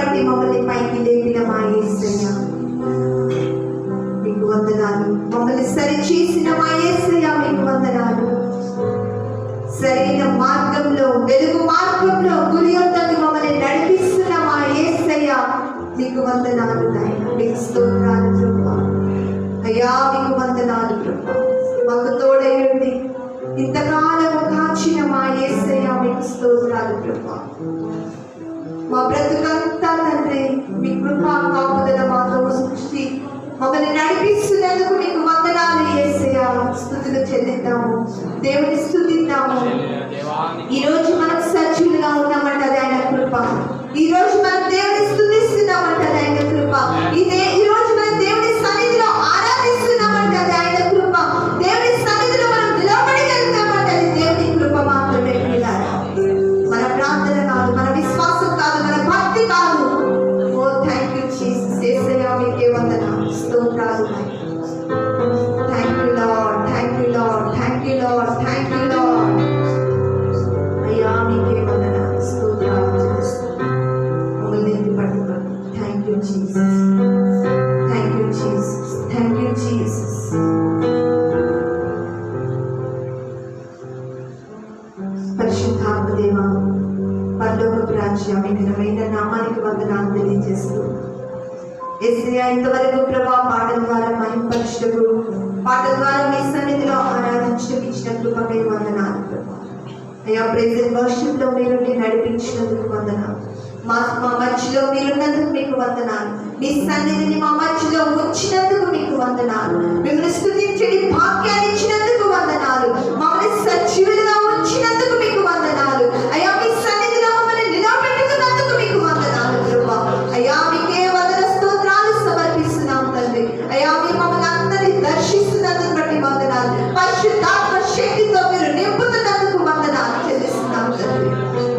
బట్టి మమ్మల్ని పైకి లేపిన మా యేసయ్య మీకు వందనాలు. మమ్మల్ని సరి చేసిన మా యేసయ్య మీకు వందనాలు. సరైన మార్గంలో, వెలుగు మార్గంలో గురి యొద్దకు మమ్మల్ని నడిపిస్తున్న మా యేసయ్య మీకు వందనాలు నాయన. మీకు స్తోత్రాలు ప్రభువా. అయ్యా మీకు వందనాలు ప్రభువా. మాకు తోడయ్యండి ఇంతకాలం కాచిన మా యేసయ్య మీకు స్తోత్రాలు ప్రభువా. మా బ్రతుకంతా తండ్రి మీ కృపా కాపుదల మాతో సృష్టి మమ్మల్ని నడిపిస్తున్నందుకు మీకు వందనాలు యేసయ్య. స్తుతులు చెల్లిద్దాము, దేవుని స్తుతిద్దాము. ఈ రోజు మనం సజీవులుగా ఉన్నామంటది ఆయన కృప. ఈ రోజు మనం దేవుని స్తుతిస్తున్నామంటది ఆయన కృప. ఈ రోజు మనం దేవుని సన్నిధిలో ఆరాధిస్తున్నామంటది ఆయన కృప. దేవుని సన్నిధిలో మనం నిలబడి వెళ్తామంటది దేవుని కృప మాత్రమే. మన ప్రార్థన కాదు, మన విశ్వాసం కాదు, మన భక్తి కాదు. ఓ థ్యాంక్ యూ జీసస్. యేసయ్య మీకే వందనాలు, స్తోత్రాలు. Thank you lord, thank you lord, thank you lord, thank you lord. అయ్యా మీకే వందనాలు, స్తోత్రాలు. మమ్మల్ని పట్టుకోండి. Thank you Jesus, thank you Jesus, thank you Jesus. పరిశుద్ధాత్మ దేవా, పరలోకపు రాజ్యం మీ ఘనమైన నామానికి వందనాలు తెలియజేస్తూ యేసయ్య ఇంతవరకు ప్రభా పాటల ద్వారా మహింపరచుటకు, పాటల ద్వారా మీ సన్నిధిలో ఆరాధించడం ఇచ్చిన కృపకై వందనాలు ప్రభా. అయ్యా ప్రైజ్ అండ్ వర్షిప్ లో మీరుండి నడిపించినందుకు వందనాలు. మా మధ్యలో మీరున్నందుకు మీకు వందనాలు. మీ సన్నిధిని మా మధ్యలో ఉంచినందుకు మీకు వందనాలు. మిమ్మల్ని స్తుతించడి భాగ్యాన్ని ఇచ్చినందుకు వందనాలు. మమ్మల్ని సజీవులుగా ఉంచినందుకు మీకు వందనాలు. అయ్యా మీ సన్నిధిలో మమ్మల్ని నిలబెట్టుకున్నందుకు మీకు వందనాలు ప్రభా. అయ్యా మీకే వందన స్తోత్రాలు సమర్పిస్తున్నాం తండ్రి. అయ్యా మీరు మమ్మల్ని అందరినీ దర్శిస్తున్నందుకు బట్టి వందనాలు. పరిశుద్ధాత్మ శక్తితో మీరు నింపుతున్నందుకు వందనాలు చెల్లిస్తున్నాం తండ్రి.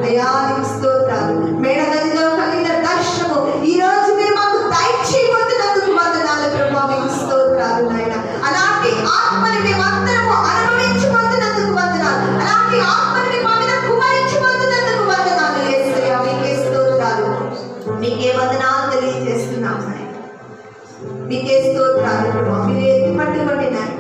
అయ్యా నీకు స్తోత్రాలు. మేడగదిలో కలిగిన దర్శనము ఈ రోజు మీరు మాకు దయచేయబోతున్నందుకు వందనాలు ప్రభా. మీకు స్తోత్రాలు నాయన. అలాంటి ఆత్మని మేము అందరము అనుభవించబోతున్నందుకు వందనాలు. అలాంటి ఆత్మని మా మీద కుమరించబోతున్నందుకు వందనాలు యేసయ్య. మీకే స్తోత్రాలు, మీకే వందనాలు తెలియజేస్తున్నాం నాయన. మీకే స్తోత్రాలు ప్రభా. మీరు ఎత్తి పట్టుకోండి నాయన.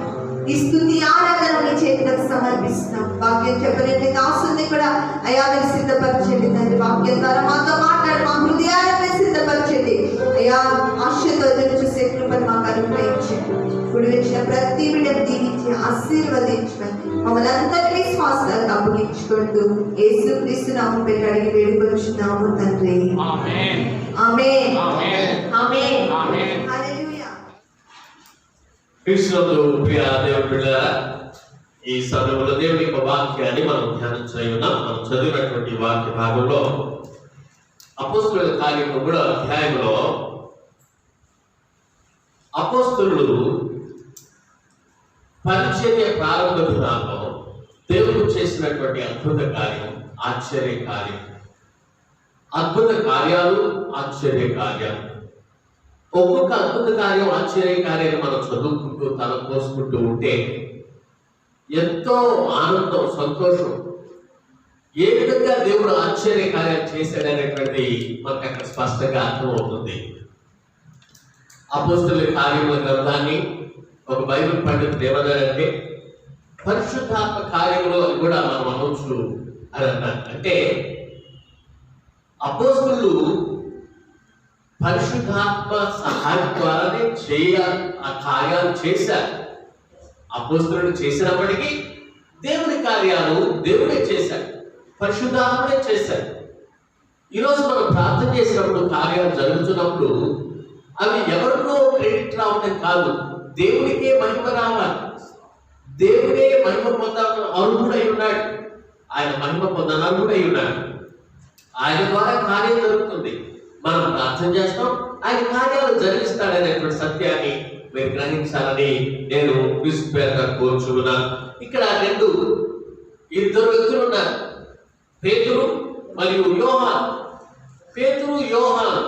ఈ స్తుతి ఆరాధన మీ చేతులకు సమర్పిస్తున్నాం. వాక్యం చెప్పలేని దాసుని కూడా అయ్యా మీరు సిద్ధపరచండి తండ్రి. వాక్యం ద్వారా మాతో మాట్లాడి మా హృదయాలను సిద్ధపరచండి అయ్యా. ఆశతో ఎదురు చూసే కృపను మాకు అనుగ్రహించండి. ఇప్పుడు వచ్చిన ప్రతి బిడ్డను దీవించి ఆశీర్వదించమని మమ్మల్ని అందరినీ శ్వాసాలకు అప్పగించుకుంటూ యేసుక్రీస్తు నామమున పేరు అడిగి వేడుకొనుచున్నాము తండ్రి. ఆమేన్, ఆమేన్, ఆమేన్, ఆమేన్. హల్లెలూయా. క్రీస్తునందు ప్రియ దేవుని బిడ్డలారా, ఈ సమయంలో దేవుని యొక్క వాక్యాన్ని మనం ధ్యానం చేయున్నాం. మనం చదివినటువంటి వాక్య భాగంలో అపోస్తలుల కార్యములు 3వ అధ్యాయంలో అపోస్తలులు పరిచర్య ప్రారంభ దినాల్లో దేవుడు చేసినటువంటి అద్భుత కార్యం, ఆశ్చర్య కార్యం, అద్భుత కార్యాలు, ఆశ్చర్య కార్యాలు. ఒక్కొక్క అద్భుత కార్యం, ఆశ్చర్య కార్యాన్ని మనం చదువుకుంటూ తల పోసుకుంటూ ఉంటే ఎంతో ఆనందం, సంతోషం. ఏ విధంగా దేవుడు ఆశ్చర్య కార్యాలు చేశాడనేటువంటి మనకు అక్కడ స్పష్టంగా అర్థమవుతుంది. అపోస్తలుల కార్యముల గ్రంథాన్ని ఒక బైబిల్ పండితుడు ఏమన్నాడంటే పరిశుద్ధాత్మ కార్యములు అని కూడా మనం అనవచ్చు అని అన్నారు. అంటే అపోస్తలులు పరిశుద్ధాత్మ సహాయం ద్వారానే ఆ కార్యాలు చేశారు. అపోస్తలులు చేసినప్పటికీ దేవుని కార్యాలు దేవుడే చేశారు, పరిశుద్ధాత్ముడే చేశారు. ఈరోజు మనం ప్రార్థన చేసినప్పుడు, కార్యాలు జరుగుతున్నప్పుడు అవి ఎవరికో క్రెడిట్ రావడం కాదు, దేవుడికే మహిమ రావాలి. దేవుడే మహిమ పొందాలని అర్హుడై ఉన్నాడు. ఆయన మహిమ పొందనర్హుడై ఉన్నాడు. ఆయన ద్వారా కార్యం జరుగుతుంది. మనం ప్రార్థన చేస్తాం, ఆయన కార్యాలు జరిగిస్తాడనేటువంటి సత్యాన్ని మీరు గ్రహించాలని నేను క్రీస్తుపేరగా కోరుచున్నాను. ఇక్కడ ఇద్దరు వ్యక్తులు ఉన్నారు, పేతురు మరియు యోహాను. పేతురు, యోహాను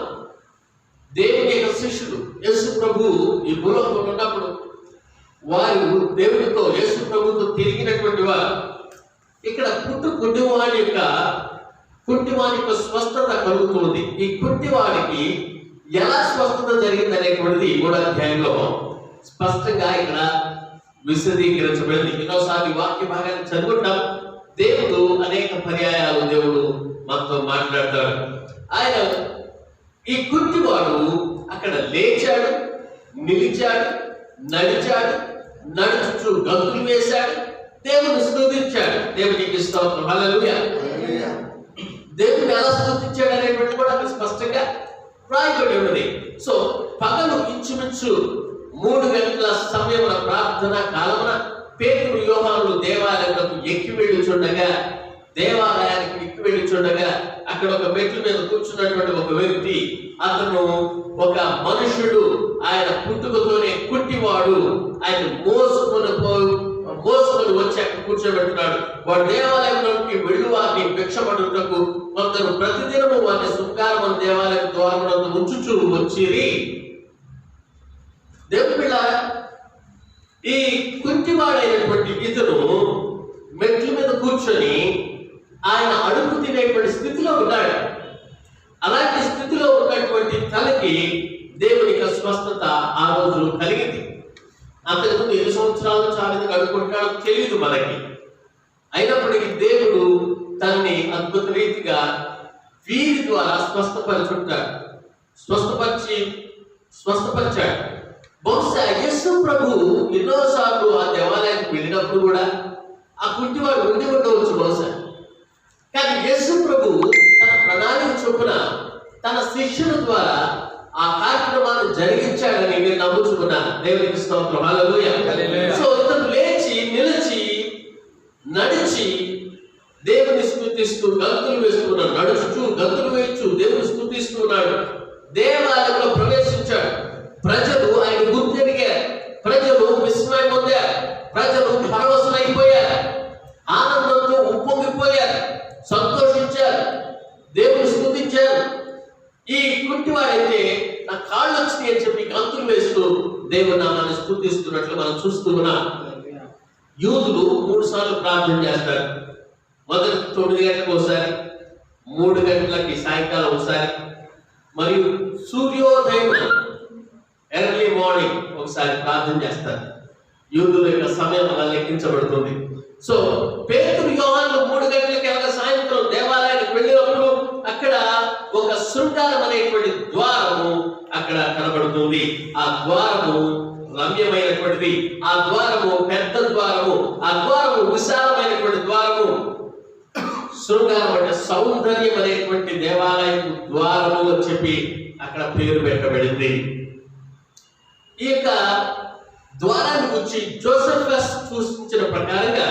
దేవుని యొక్క శిష్యుడు. యేసు ప్రభు ఈ భూలోకంలో ఉన్నప్పుడు వారు దేవునితో, యేసు ప్రభుతో తిరిగినటువంటి వారు. ఇక్కడ గుడ్డివాడి యొక్క కుంటివానికి స్వస్థత కలుగుతుంది. ఈ కుంటివాడికి ఎలా స్వస్థత జరిగింది అనేటువంటిది 3వ అధ్యాయంలో స్పష్టంగా ఇక్కడ విశదీకరించబడింది. ఎన్నోసార్లు ఈ వాక్య భాగాన్ని చదువుకుంటాం. దేవుడు అనేక పర్యాయాలు దేవుడు మనతో మాట్లాడతాడు. ఆయన ఈ కుంటివాడు అక్కడ లేచాడు, నిలిచాడు, నడిచాడు, నడుచు గంతులు వేశాడు, దేవుని స్తుతించాడు. దేవునికి స్తోత్రం, హల్లెలూయా. దేవుని ఎలా స్తుతించాడు అనేటువంటి కూడా అక్కడ స్పష్టంగా రాయబడి ఉన్నది. సో పగలు ఇంచుమించు 3 గంటల సమయమున ప్రార్థన కాలమున పేతురు యోహానులు దేవాలయానికి ఎక్కి వెళ్ళుచుండగా, అక్కడ ఒక మెట్ల మీద కూర్చున్నటువంటి ఒక వ్యక్తి, అతను ఒక మనుషుడు, ఆయన పుట్టుకతోనే కుంటివాడు, ఆయన మోసుకొని వచ్చి అక్కడ కూర్చోబెడుతున్నాడు. వాడు దేవాలయంలోకి వెళ్ళు వారిని భిక్షపడుటకు కొందరు ప్రతిదినము వారిని శృంగారం దేవాలయం ద్వారమునందు ఉంచుచూ వచ్చిరి. దేవుని పిల్లారా, ఈ కుంటివాడైనటువంటి ఇతను మెట్ల మీద కూర్చొని ఆయన అడుగు తినేటువంటి స్థితిలో ఉన్నాడు. అలాంటి స్థితిలో ఉన్నటువంటి తనకి దేవునికి స్వస్థత ఆ రోజు కలిగింది. అంతకుముందు 7 సంవత్సరాల నుంచి ఆ విధంగా అడుగుకుంటాడో తెలియదు మనకి. అయినప్పటికీ దేవుడు తనని అద్భుత రీతిగా వీరి ద్వారా స్వస్థపరిచాడు. బహుశా యేసు ప్రభు ఎన్నోసార్లు ఆ దేవాలయానికి వెళ్ళినప్పుడు కూడా ఆ కుంటివాడు ఉండి ఉండవచ్చు బహుశా. కానీ యేసు ప్రభు తన ప్రణాళిక చొప్పున తన శిష్యుల ద్వారా ఆ కార్యక్రమాన్ని జరిగించాడని నేను నమ్ముచుకున్నాను. దేవునికి స్తోత్రం, హల్లెలూయా. సో ఇతను లేచి నిలిచి నడిచి దేవుని స్తుతిస్తూ గంతులు వేస్తున్నాడు, నడుచుచూ గంతులు వేయచ్చు దేవుని స్తుతిస్తున్నాడు. దేవాలయంలో ప్రవేశించాడు. ప్రజలు ఆయన గుర్తెరిగారు, ప్రజలు విస్మయం పొందారు, ప్రజలు పరవశులైపోయారు, ఆనందంతో ఉప్పొంగిపోయారు, సంతోషించారు, దేవుని స్తుతించారు. ఈ కుంటివాడైతే నా కాళ్ళు వచ్చినాయి అని చెప్పి గంతులు వేస్తూ దేవుని నామాన్ని స్తుతిస్తున్నట్లు మనం చూస్తూ ఉన్నాం. యూదులు 3 సార్లు ప్రార్థన చేస్తారు. మొదటి 9 గంటలకు ఒకసారి, 3 గంటలకి సాయంకాలం ఒకసారి, మరియు సూర్యోదయం ఎర్లీ మార్నింగ్ ఒకసారి ప్రార్థన చేస్తారు. యూదుల యొక్క సమయం అలా లెక్కించబడుతుంది. సో పేతురు యోహాను 3 గంటలకి అనగా సాయంత్రం దేవాలయానికి వెళ్ళినప్పుడు అక్కడ ఒక శృంగారం అనేటువంటి ద్వారము అక్కడ కనబడుతుంది. ఆ ద్వారము రమ్యమైనటువంటిది, ఆ ద్వారము పెద్ద ద్వారము, ఆ ద్వారము విశాలమైనటువంటి ద్వారము. శృంగారం అంటే సౌందర్యం అనేటువంటి దేవాలయం ద్వారము అని చెప్పి అక్కడ పేరు పెట్టబడింది. ఈ యొక్క ద్వారాన్ని గురించి జోసెఫస్ సూచించిన ప్రకారంగా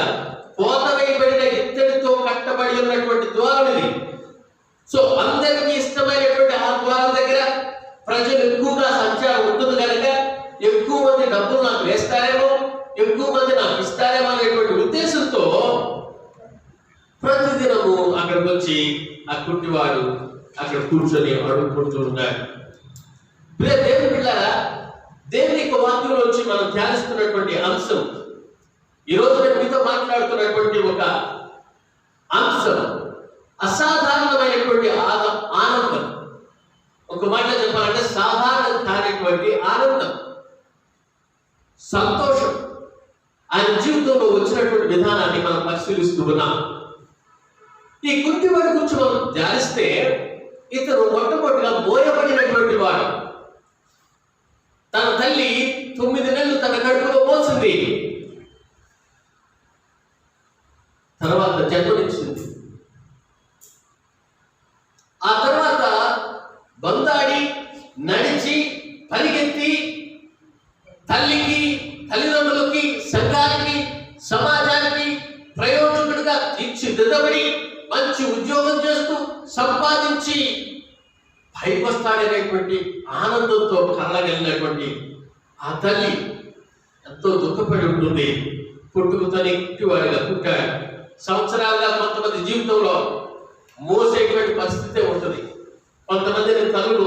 కోత వేయబడిన ఇత్తడితో కట్టబడి ఉన్నటువంటి ద్వారం ఇది. సో అందరికీ ఇష్టమైనటువంటి ఆ ద్వారం దగ్గర ప్రజలు ఎక్కువగా సంచారం ఉంటుంది కనుక ఎక్కువ మంది డబ్బులు నాకు వేస్తారేమో, ఎక్కువ మంది నాకు ఇస్తారేమో అనేటువంటి ఉద్దేశంతో ప్రతిదినము అక్కడికి వచ్చి ఆ కుంటివాడు అక్కడ కూర్చొని అడుగుకుంటూ ఉన్నాడు. దేవుని పిల్లారా, దేవుని యొక్క వాక్యంలో వచ్చి మనం ధ్యానిస్తున్నటువంటి అంశం, ఈరోజు నేను మీతో మాట్లాడుతున్నటువంటి ఒక అంశం అసాధారణమైనటువంటి ఆనందం. ఒక మాట చెప్పాలంటే సాధారణ కానిటువంటి ఆనందం, సంతోషం ఆయన జీవితంలో వచ్చినటువంటి విధానాన్ని మనం పరిశీలిస్తూ ఉన్నాం. ఈ కుంటివాడి గురించి మనం ధ్యానిస్తే ఇతను మొట్టమొదటిగా మోయబడినటువంటి వాడు. తన తల్లి 9 నెలలు తన కడుపులో మోసింది, తర్వాత జన్మనిచ్చింది. ఆ తర్వాత బందాడి నడిచి పరిగెత్తి తల్లికి, తల్లిదండ్రులకి, సంఘానికి, సమాజానికి ప్రయోజకుడిగా తీర్చిదిద్దబడి మంచి ఉద్యోగం చేస్తూ సంపాదించి పైకొస్తాడనేటువంటి ఆనందంతో కళ్ళగలిగినటువంటి ఆ తల్లి ఎంతో దుఃఖపడి ఉంటుంది. పుట్టుకతోనే కుంటివాడిగా పుట్టాడు. సంవత్సరాలుగా కొంతమంది జీవితంలో మోసేటువంటి పరిస్థితే ఉంటుంది. కొంతమందిని తల్లులు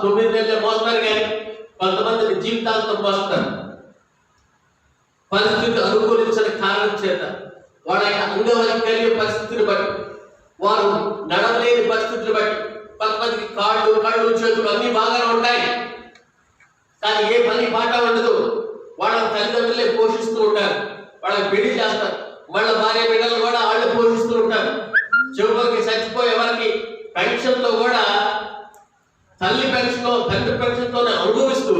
9 నెలలే మోస్తారు, కానీ కొంతమందిని జీవితాంతం మోస్తారు. పరిస్థితి అనుకూలించని కారణం చేత, వాళ్ళ అంగవైకల్య పరిస్థితిని బట్టి వారు నడవలేని పరిస్థితులు బట్టి, కొంతమందికి కళ్ళు చేతులు అన్ని బాగానే ఉంటాయి, కానీ ఏ పని పాట ఉండదు. వాళ్ళ తల్లిదండ్రులే పోషిస్తూ ఉంటారు, వాళ్ళకి పెళ్లి చేస్తారు, వాళ్ళ భార్య బిడ్డలు కూడా వాళ్ళే పోషిస్తూ ఉంటారు. చివరికి చచ్చిపోయే వారికి పెన్షన్తో కూడా తల్లి పెన్షన్ తండ్రి పెన్షన్తోనే అనుభవిస్తూ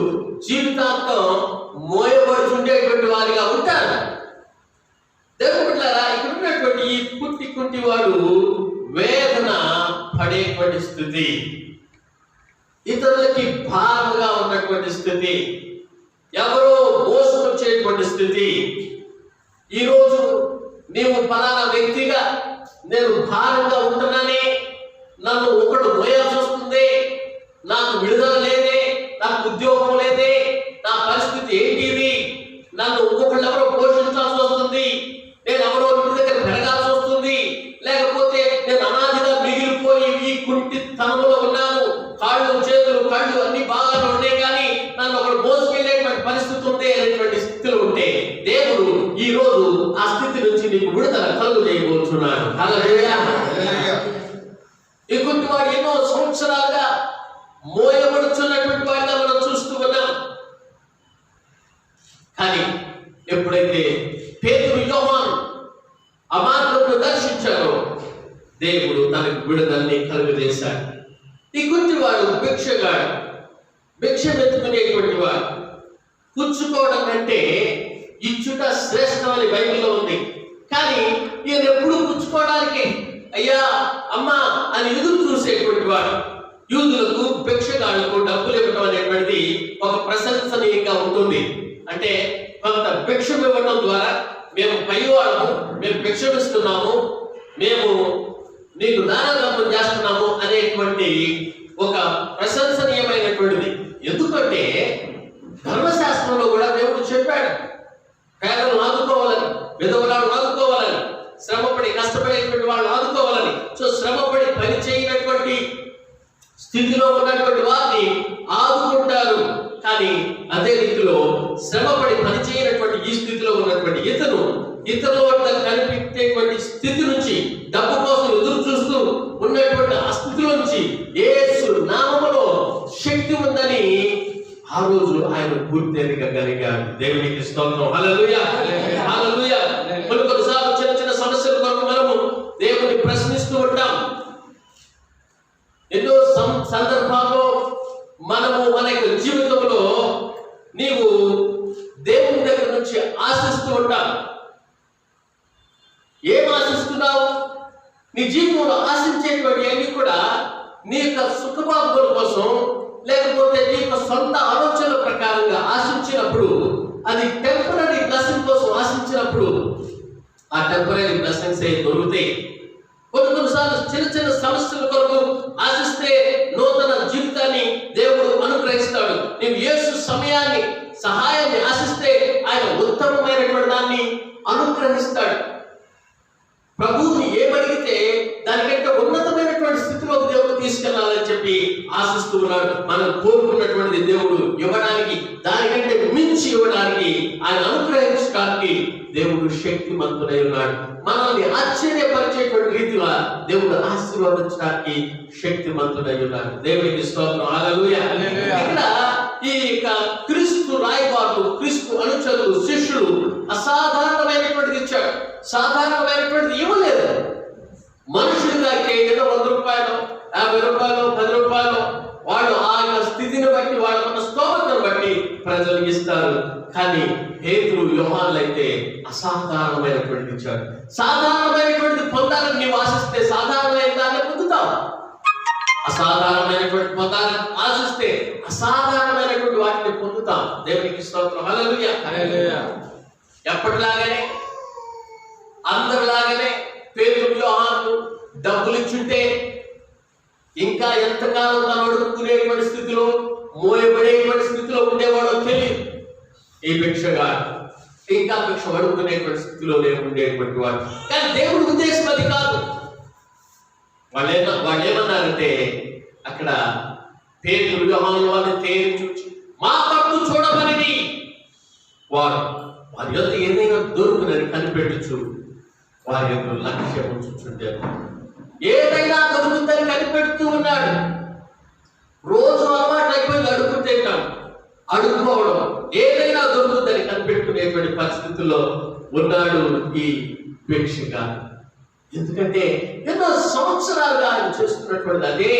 జీవితాంతం మోయబడుతుండేటువంటి వారిగా ఉంటారు. దేవుని బిడ్డలారా, ఇక్కడ ఉన్నటువంటి ఈ కుంటి వాడు వేదన పడేటువంటి స్థితి, ఇతరులకి భారముగా ఉన్నటువంటి స్థితి, ఎవరో మోసుకొచ్చేటువంటి స్థితి. ఈరోజు నీవు ఫలానా వ్యక్తిగా నేను భారంగా ఉంటున్నానే, నన్ను ఒకడు మోయాల్సి వస్తుంది, నాకు విడుదల లేదే, నాకు ఉద్యోగం లేదే, నా పరిస్థితి ఏంటిది, నన్ను ఇంకొకళ్ళు ఎవరో పోషించాల్సి వస్తుంది, నేను ఎవరో ఇంటి దగ్గర పెరగాల్సి వస్తుంది, లేకపోతే నేను అనాథిగా మిగిలిపోయి ఈ కుంటితనంలో ఉన్నాను, కాళ్ళు చేతులు కళ్ళు అన్ని బాగా ఉన్నాయి, కానీ నన్ను ఒకడు మోసుకెళ్ళేటువంటి పరిస్థితి ఉంది అనేటువంటి స్థితిలో ఉంటే దేవుడు ఈ రోజు ఆ స్థితి నుంచి నీకు విడుదల కలుగు చేయబోతున్నాడు. హల్లెలూయా. ఈ కుంటివాడు ఎన్నో సంవత్సరాలుగా మోయబడుతున్నటువంటి వాడిగా మనం చూస్తూ ఉన్నాం. కానీ ఎప్పుడైతే పేతురు యోహాను ఆ మార్గంలో దర్శించారో దేవుడు తనకు విడుదలని కలుగజేశాడు. ఈ కుంటివాడు భిక్షగాడు, భిక్ష వెతుకునేటువంటి వాడు. పుచ్చుకోవడం కంటే ఇచ్చుట శ్రేష్టం అని బైబిల్లో ఉంది. కానీ ఈయన ఎప్పుడు పుచ్చుకోవడానికి అయ్యా అమ్మా అని ఎదురు చూసేటువంటి వాడు. యూదులకు భిక్షగాళ్లకు డబ్బులు ఇవ్వడం అనేటువంటిది ఒక ప్రశంసనీయంగా ఉంటుంది. అంటే కొంత భిక్షం ఇవ్వడం ద్వారా మేము పైవాళ్ళము, మేము భిక్షమిస్తున్నాము, మేము నీకు దానధర్మం చేస్తున్నాము అనేటువంటి ఒక ప్రశంసనీయమైనటువంటిది. ఎందుకంటే ధర్మశాస్త్రంలో కూడా దేవుడు చెప్పాడు, పేదలను ఆదుకోవాలని, విధవలను ఆదుకోవాలని, శ్రమపడి కష్టపడేటువంటి వాళ్ళని ఆదుకోవాలని. సో శ్రమపడి పని చేయనటువంటి స్థితిలో ఉన్నటువంటి వారిని ఆదుకుంటారు. కానీ అదే రీతిలో శ్రమపడి పని చేయనటువంటి ఈ స్థితిలో ఉన్నటువంటి ఇతరుల వద్ద కనిపించేటువంటి స్థితి నుంచి, డబ్బు కోసం ఎదురు చూస్తూ ఉన్నటువంటి ఆ స్థితిలో నుంచి యేసు నామములో శక్తి ఉందని ఆ రోజు ఆయన గుర్తెరగలిగాడు. దేవునికి స్తోత్రం. హల్లెలూయా, హల్లెలూయా. కొన్నిసార్లు చిన్న చిన్న సమస్యల కొరకు మనము దేవుని ప్రశ్నిస్తూ ఉంటాం. ఎన్నో సందర్భాల్లో మనము మన యొక్క జీవితంలో నీవు దేవుని దగ్గర నుంచి ఆశిస్తూ ఉంటాం. ఏం ఆశిస్తున్నావు? నీ జీవితంలో ఆశించేటువంటి అన్ని కూడా నీ యొక్క సుఖభాగ్యుల కోసం, లేకపోతే నీ యొక్క సొంత ఆలోచనల ప్రకారంగా ఆశించినప్పుడు, అది టెంపరీ బ్లెస్సింగ్ కోసం ఆశించినప్పుడు ఆ టెంపరీ బ్లెస్సింగ్స్ దొరుకుతాయి. కొన్నిసార్లు చిన్న చిన్న సమస్యల కొరకు ఆశిస్తే నూతన జీవితాన్ని దేవుడు అనుగ్రహిస్తాడు. నీవు యేసు సమయాన్ని, సహాయాన్ని ఆశిస్తే ఆయన ఉత్తమమైనటువంటి దాన్ని అనుగ్రహిస్తాడు. ప్రభువుని ఏమడిగితే దానికంటే ఉన్నతమైనటువంటి స్థితిలోకి దేవుడు తీసుకెళ్లాలని చెప్పి ఆశిస్తూ ఉన్నాడు. మనం కోరుకున్నటువంటిది దేవుడు ఇవ్వడానికి, దానికంటే మించి ఇవ్వడానికి, ఆయన అనుగ్రహించడానికి దేవుడు శక్తిమంతుడై ఉన్నాడు. మనల్ని ఆశ్చర్యపరిచేటువంటి రీతిగా దేవుడు ఆశీర్వదించడానికి శక్తిమంతుడై ఉన్నాడు. దేవునికి స్తోత్రం. హల్లెలూయా. ఇక్కడ ఈ క్రీస్తు రాయబారులు, క్రీస్తు అనుచరులు, శిష్యులు అసాధారణమైనటువంటిది ఇచ్చాడు. సాధారణమైనటువంటిది ఇవ్వలేదు. మనుషులుగా ఏదో 100 రూపాయలు, 50 రూపాయలు, 10 రూపాయలు వాళ్ళు ఆయన స్థితిని బట్టి, వాళ్ళకున్న స్తోమతను బట్టి ప్రజలు ఇస్తారు. కానీ పేతురు, యోహానులు అయితే అసాధారణమైనటువంటిది ఇచ్చాడు. సాధారణమైనటువంటిది పొందాలని నీవు ఆశిస్తే సాధారణమైన దాన్ని పొందుతావు. అసాధారణమైనటువంటి పొందాలని ఆశిస్తే అసాధారణమైనటువంటి వాటిని పొందుతాం. దేవునికి స్తోత్రం. హల్లెలూయా, హల్లెలూయా. ఎప్పటిలాగానే అందరిలాగానే పేతురు, యోహానులు డబ్బులు ఇచ్చుంటే ఇంకా ఎంతకాలం తను అడుగుకునేటువంటి స్థితిలో, మోయబడేటువంటి స్థితిలో ఉండేవాడో తెలియదు. ఈ భిక్షగాడు ఇంకా భిక్ష అడుగుకునేటువంటి స్థితిలో ఉండేటువంటి వాడు. కానీ దేవుడి ఉద్దేశం అది కాదు. వాళ్ళు ఏమన్నారంటే, అక్కడ పేతురు, యోహానుల వారిని తేరి చూచి మా పట్టు చూడమని వారి యొక్క ఏదైనా దొరుకునని కనిపెట్టుచు వారి యొక్క లక్ష్యం ఉంచుచుంటారు. ఏదైనా దొరుకుతుందని కనిపెడుతూ ఉన్నాడు. రోజు అలవాటు అయిపోయింది అడుగు తింటాం, అడుక్కోవడం, ఏదైనా దొరుకుతుందని కనిపెట్టుకునేటువంటి పరిస్థితుల్లో ఉన్నాడు ఈ భిక్షుక. ఎందుకంటే ఎన్నో సంవత్సరాలుగా ఆయన చేస్తున్నటువంటిది అదే.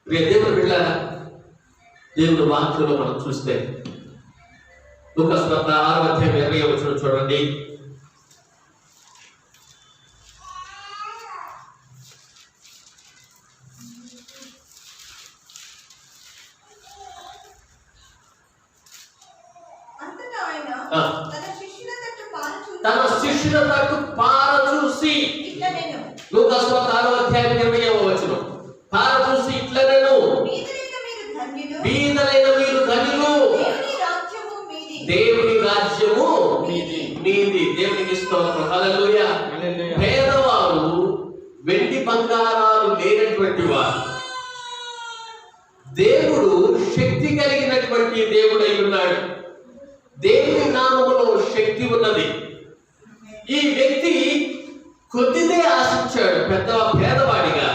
దేవుడు బిడ్డలారా, దేవుడు వాక్యంలో మనం చూస్తే లూకాసు వార్త 6:20 చూడండి. తన శిష్యుల తట్టు పార చూసి, లూకాసు వార్త 6:20 పార చూసి ఇట్లనెను, బీదలైన మీరు ధన్యులు, దేవుని రాజ్యము మీది. దేవునికి స్తోత్రం, హల్లెలూయా. పేదవారు, వెండి బంగారాలు లేనటువంటి వారు, దేవుడు శక్తి కలిగినటువంటి దేవుడై ఉన్నాడు. దేవుని నామములో శక్తి ఉన్నది. ఈ వ్యక్తి కొద్దిదే ఆశించాడు పేదవాడిగా,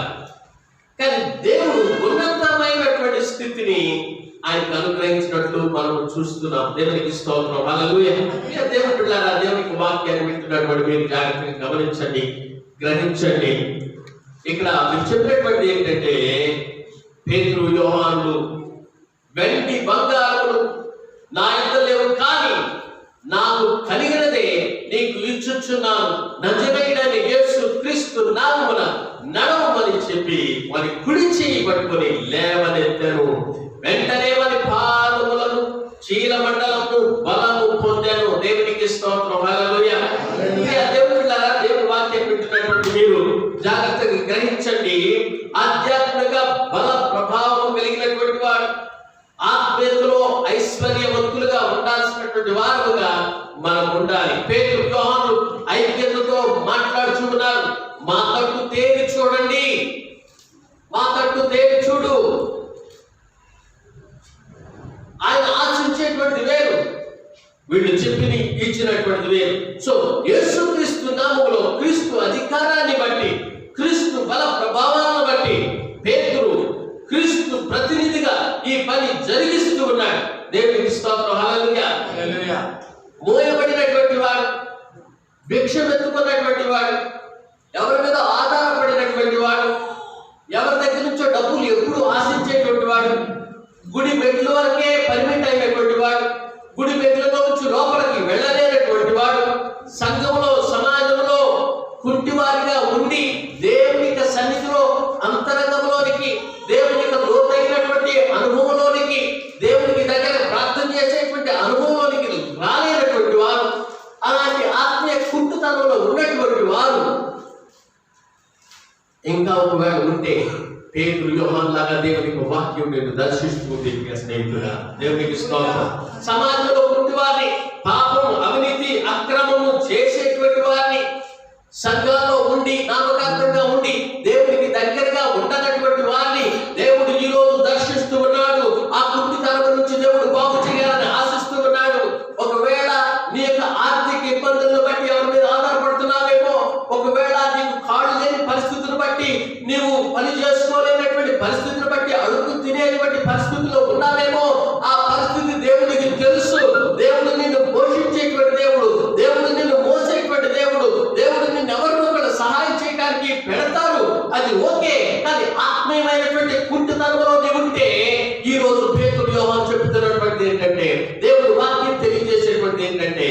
కానీ దేవుడు ఉన్నతమైనటువంటి స్థితిని ఆయనకు అనుగ్రహించినట్లు మనం చూస్తున్నాం. దేవునికి స్తోత్రం, హల్లెలూయా. దేవుని బిడ్డలారా, దేవునికి వాక్యాన్ని వింటున్నటువంటి మీరు జాగ్రత్తగా గమనించండి, గ్రహించండి. ఇక్కడ మీరు చెప్పినటువంటి ఏంటంటే, పేతురు, యోహానులు వెండి బంగారములు నా యొద్ద లేవు, కానీ నాకు కలిగినదే నీకు ఇచ్చుచున్నాను, నజరేయుడైన యేసు క్రీస్తు నామమున నడవమని చెప్పి వారి కుడి చేయి పట్టుకొని లేవనెత్తెను. వెంటనే వారి పాదములను చీలమండలము బలము పొందెను. దేవునికి స్తోత్రం, హల్లెలూయా. దేవుని వాక్యం వింటున్నటువంటి మీరు జాగ్రత్తగా గ్రహించండి. ఆధ్యాత్మిక బల ప్రభావం కలిగినటువంటి వాడు, ఆత్మీయతలో ఐశ్వర్యవంతులుగా ఉండాల్సినటువంటి వారుగా మనం ఉండాలి. పేతురు, యోహాను ఐక్యతతో మాట్లాడుచున్నారు. మా తట్టు తేరి చూడండి, మా తట్టు తేరి చూడు. ఆయన ఆశించేటువంటి వేరు, వీళ్ళు చెప్పి ఇచ్చినటువంటి వేరు. సో యేసుక్రీస్తు నామములో, క్రీస్తు అధికారాన్ని బట్టి, క్రీస్తు బల ప్రభావాలను బట్టి పేతురు క్రీస్తు ప్రతినిధిగా ఈ పని జరిగిస్తూ ఉన్నాడు. దేవునికి స్తోత్రం, హల్లెలూయా. మోయబడినటువంటి వాడు, భిక్ష ఎత్తుకున్నటువంటి వాడు, ఎవరి మీద ఆధారపడినటువంటి వాడు, ఎవరి దగ్గర నుంచో డబ్బులు ఎప్పుడు ఆశించేటువంటి వాడు, గుడి మెట్ల వరకే పరిమిట్ అయినటువంటి వాడు, గుడి మెట్లలో నుంచి లోపలికి వెళ్ళలేనటువంటి వాడు, సంఘంలో సమాజంలో కుంటివారిగా ఉండి దేవుని సన్నిధిలో అంతరంగంలోనికి, దేవుని లోతైనటువంటి అనుభవంలోనికి, దేవునికి దగ్గర ప్రార్థన చేసేటువంటి అనుభవంలోనికి రాలేనటువంటి వారు, అలాంటి ఆత్మీయ కుంటుతనంలో ఉన్నటువంటి వారు ఇంకా ఒకవేళ ఉంటే పేతురు, యోహాను లాగా దేవునికి వాక్యం నేను దర్శిస్తుంది. స్నేహితుడా, దేవునికి స్తోత్రం. సమాజంలో కుంటివారిని, పాపము, అవినీతి, అక్రమము చేసేటువంటి వారిని, సంఘంలో ఉండి నామకార్థంగా ఉండి దేవునికి దగ్గరగా ఉండనటువంటి వారిని దేవుడు ఈ రోజు దర్శిస్తూ ఉన్నాడు. ఆ కుంటితనం నుంచి దేవుడు బాగు చేయాలని ఆశిస్తూ ఉన్నాడు. ఒకవేళ నీ యొక్క ఆర్థిక ఇబ్బందులను బట్టి ఎవరి మీద ఆధారపడుతున్నావేమో, ఒకవేళ నీకు కాళ్ళు లేని పరిస్థితులను బట్టి, నీవు పని చేసుకోలేనటువంటి పరిస్థితులను బట్టి అడుగు తినేటువంటి పరిస్థితుల్లో ఉన్నావేమో, ఆ పరిస్థితి దేవుడికి తెలుసు. దేవుడు నిన్ను పోషించేటువంటి దేవుడు, దేవుడు నిన్ను మోసేటువంటి దేవుడు, దేవుడు నిన్ను ఎవరినో కూడా సహాయం చేయడానికి పెడతారు. అది ఓకే, కానీ ఆత్మీయమైనటువంటి కుంటితనంలో నీవు ఉంటే, ఈ రోజు పేతురు, యోహాను చెప్తున్నటువంటి ఏంటంటే, దేవుడు వాక్యం తెలియజేసేటువంటి ఏంటంటే,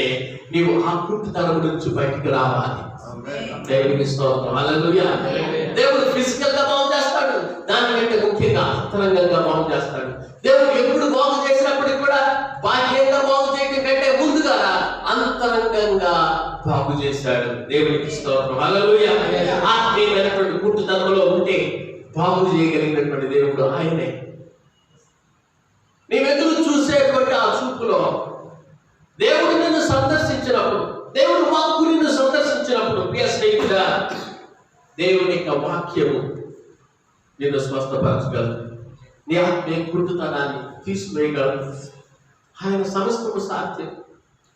నీవు ఆ కుంటితనం నుంచి బయటికి రావాలి. దేవునికి స్తోత్రం, హల్లెలూయా. దేవుడు ఫిజికల్ గా బాగు చేస్తాడు, దానికంటే ముఖ్యంగా అంతరంగంగా బాగు చేస్తాడు. దేవుడు ఎప్పుడు బాగు చేసినప్పటికీ కూడా బాహ్యంగా బాగు చేయడం కంటే ముందుగా అంతరంగంగా బాగు చేశాడు. దేవునికి స్తోత్రం, హల్లెలూయా. ఆత్మీయమైనటువంటి కుంటితనంలో ఉంటే బాగు చేయగలిగినటువంటి దేవుడు ఆయనే. నీవెదురు చూసేటువంటి ఆ చూపులో దేవుడు నిన్ను సందర్శించినప్పుడు, దేవుడు వాక్కు నిన్ను సందర్శించినప్పుడు, ప్రియ స్నేహితుడా, దేవుని యొక్క వాక్యము నిన్ను స్వస్థపరచగలదు. నీ ఆత్మీయ కుంటితనాన్ని తీసివేయగలదు. ఆయన సమస్తము సాధ్యం.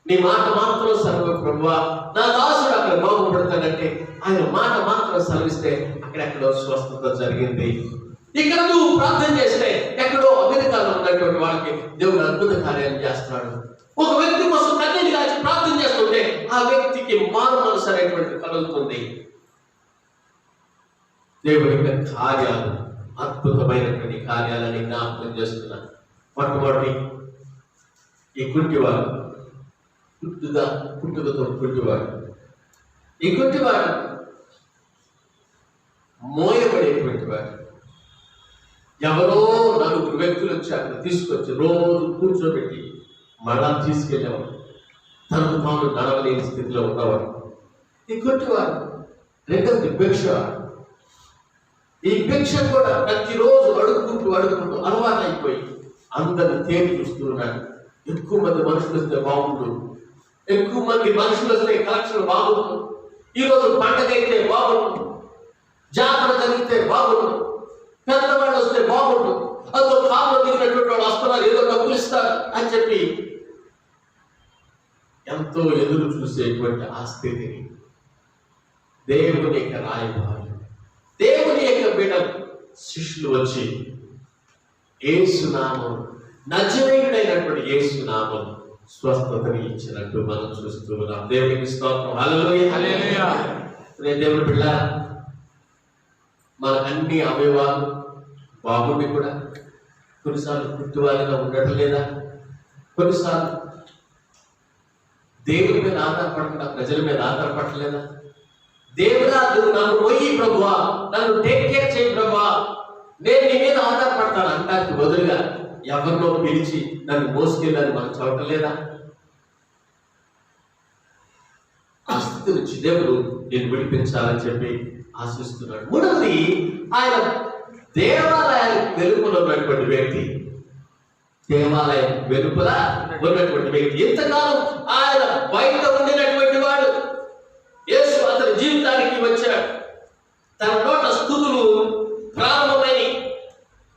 నీ మాట మాత్రం సెలవు ప్రభువా, నా దాసుడు అక్కడ బాగుపడతాడంటే ఆయన మాట మాత్రం సెలవిస్తే అక్కడెక్కడో స్వస్థత జరిగింది. ఇక్కడ నువ్వు ప్రార్థన చేస్తే ఎక్కడో అమెరికాలో ఉన్నటువంటి వాళ్ళకి దేవుడు అద్భుత కార్యాలు చేస్తున్నాడు. ఒక వ్యక్తి కోసం కన్నీళ్ళు కాచి ప్రార్థన చేస్తుంటే ఆ వ్యక్తికి మారు మనసు అనేటువంటి కలుగుతుంది. దేవుడి యొక్క కార్యాలు, అద్భుతమైనటువంటి కార్యాలని జ్ఞాపకం చేస్తున్నాను. మొట్టమొదటి ఈ కుంటివాడు, పుట్టుకతో కుంటివాడు. ఈ కుంటివాడు మోయబడేటువంటి వాడు. ఎవరో నలుగురు వ్యక్తులు వచ్చి అక్కడ తీసుకొచ్చి రోజు కూర్చోబెట్టి మళ్ళా తీసుకెళ్ళేవాడు. తనకు తాను నడవలేని స్థితిలో ఉన్నవాడు ఈ కుంటివాడు. రెండవది భిక్షవాడు. ఈ భిక్ష కూడా ప్రతిరోజు అడుగుకుంటూ అలవాటు అయిపోయి అందరిని తేలి చూస్తూ ఉన్నాడు. ఎక్కువ మంది మనుషులు వస్తే బాగుండు, ఎక్కువ మంది మనుషులు వస్తే కలెక్షన్ బాగుండు, ఈరోజు పండగ అయితే బాగుండు, జాతర జరిగితే బాగుండు, పెద్దవాళ్ళు వస్తే బాగుండు, అందులో కాపులో దిగినటువంటి వాళ్ళు వస్తున్నారు, ఏదో డబ్బులు ఇస్తారు అని చెప్పి ఎంతో ఎదురు చూసేటువంటి ఆ స్థితిని దేవుని యొక్క రాయబారు, దేవుని యొక్క బిడ్డ శిష్యులు వచ్చి యేసునామం, నజరేయుడైనటువంటి యేసునామం స్వస్థతని ఇచ్చినట్టు మనం చూస్తూ ఉన్నాం. దేవునికి స్తోత్రం. హల్లెలూయా, హల్లెలూయా. దేవుని బిడ్డ, మనకు అన్ని అవయవాలు బాగుండి కూడా కొన్నిసార్లు పుట్టువారిగా ఉండటం లేదా, కొన్నిసార్లు దేవుని మీద ఆధారపడకుండా ప్రజల మీద ఆధారపడలేదా? దేవుడా, నువ్వు నన్ను పోయి ప్రభువా, నన్ను టేక్ కేర్ చేయి ప్రభువా, నేను నీ మీద ఆధారపడతాను అంటానికి బదులుగా ఎవరినో పిలిచి నన్ను మోసుకెళ్ళని మనం చూడలేదా? ఆ స్థితి నుంచి దేవుడు నేను విడిపించాలని చెప్పి ఆశిస్తున్నాడు. మూడవది, ఆయన దేవాలయానికి వెలుపల ఉన్నటువంటి వ్యక్తి. దేవాలయం వెలుపల ఉన్నటువంటి వ్యక్తి. ఇంతకాలం ఆయన బయట ఉండినటువంటి వాడు. యేసు అతని జీవితానికి వచ్చాడు. తన నోట స్తుతులు ప్రారంభమై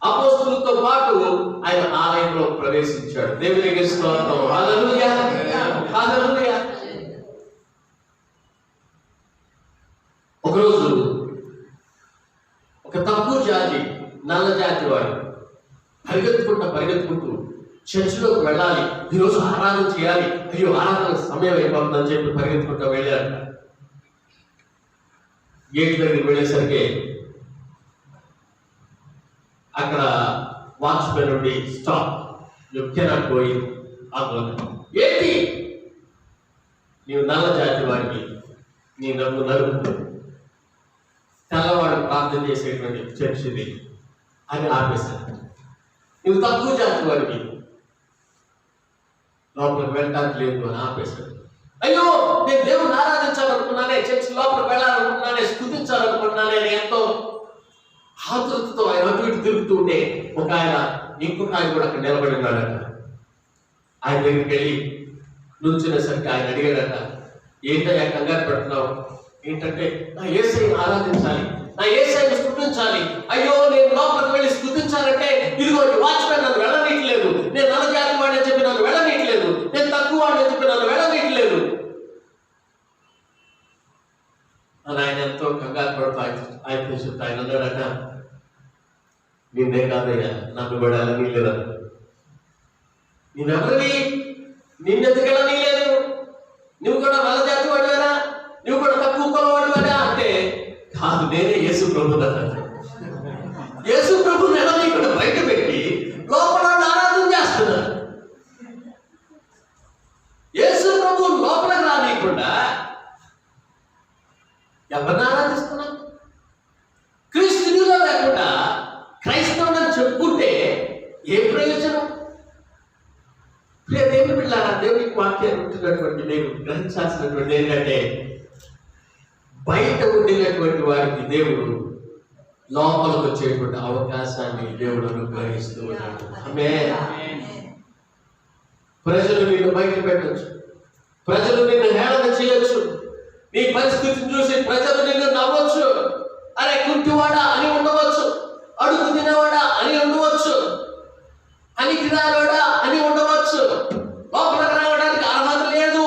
అపోస్తులతో పాటు ఆయన ఆలయంలో ప్రవేశించాడు. దేవునికి స్తోత్రం. హల్లెలూయా, హల్లెలూయా. ఒకరోజు ఒక తక్కువ జాతి, నల్ల జాతి వాడు పరిగెత్తుకుంటూ చర్చిలోకి వెళ్ళాలి, ఈరోజు ఆరాధన చేయాలి, అయ్యో ఆరాధన సమయం అయిపోతుందని చెప్పి పరిగెత్తుకుంటూ వెళ్ళారు. గేట్ దగ్గరికి వెళ్ళేసరికి అక్కడ వాచ్మెన్ నుండి stop, you cannot go in అన్నాడు. ఏంటి, నీవు నల్ల జాతి వాడికి నీ నన్ను నలుగుతుంది, తెల్లవాడు ప్రార్థన చేసేటువంటి చర్చ్ ఇది అని ఆపేశాడు. నువ్వు తక్కువ జాతి వాడికి లోపలికి వెళ్ళడానికి లేదు అని ఆపేశాడు. అయ్యో, నేను దేవుని ఆరాధించాలనుకున్నానే, చర్చ్ లోపలికి వెళ్ళాలనుకున్నానే, స్తుతించాలనుకున్నానే అని ఎంతో ఆతృతతో ఆయన అటు ఇటు తిరుగుతూ ఉంటే ఒక ఆయన, ఇంకొక ఆయన కూడా అక్కడ నిలబడి ఉన్నాడట. ఆయన దగ్గరికి వెళ్ళి నుంచునేసరికి ఆయన అడిగాడట, ఏంటయ్యా కంగారు పెడుతున్నావు? ఏంటంటే, నా యేసయ్యని ఆరాధించాలి, నా యేసయ్యని స్తుతించాలి. అయ్యో, నేను లోపలికి వెళ్ళి స్తుతించాలంటే ఇదిగో వాచ్మెన్ నన్ను వెళ్ళనీయట్లేదు, నేను నల్ల జాతి వాడిని చెప్పి నన్ను వెళ్ళనీయట్లేదు, నేను తక్కువ వాడిని చెప్పి నన్ను వెళ్ళనీయట్లేదు అని ఆయన ఎంతో కంగారు పడుతూ ఆయన చెప్తే ఆయన అన్నాడట, నిన్నే కాదయ్యా, నన్ను కూడా వెళ్ళనీయలేదు. నువ్వెవరివి? నిన్నెందుకు వెళ్ళనీయలేదు? నువ్వు కూడా నల్ల జాతి వాడివేనా? నువ్వు కూడా తక్కువ కులం వాడివేనా అంటే, కాదు, నేనే యేసు ప్రభువు అన్నాడు. యేసు ప్రభు నెలనీయకుండా బయట పెట్టి లోపల ఆరాధన చేస్తున్నాడు. యేసు ప్రభు లోపలికి రానీయకుండా ఎవరిని ఆరాధిస్తున్నాం? క్రీస్తునిలో లేకుండా క్రైస్తవుని చెప్పుకుంటే ఏ ప్రయోజనం? దేవుని బిడ్డలారా, దేవునికి వాక్యాన్ని ఉంటున్నటువంటి నేను గ్రహించాల్సినటువంటి ఏంటంటే, బయట ఉండినటువంటి వారికి దేవుడు లోపలికి వచ్చేటువంటి అవకాశాన్ని దేవుడు అనుగ్రహిస్తూ ఉన్నాడు. ఆమేన్. ప్రజలు నిన్ను బయట పెట్టచ్చు, ప్రజలు నిన్ను హేళన చేయొచ్చు, నీ పరిస్థితిని చూసి ప్రజలు నిన్ను నవ్వచ్చు, అరే కుంటివాడా అని ఉండవచ్చు, అడుగు తినేవాడా అని ఉండవచ్చు, అనికిరావాడా అని ఉండవచ్చు, లోపలికి రావడానికి అర్హత లేదు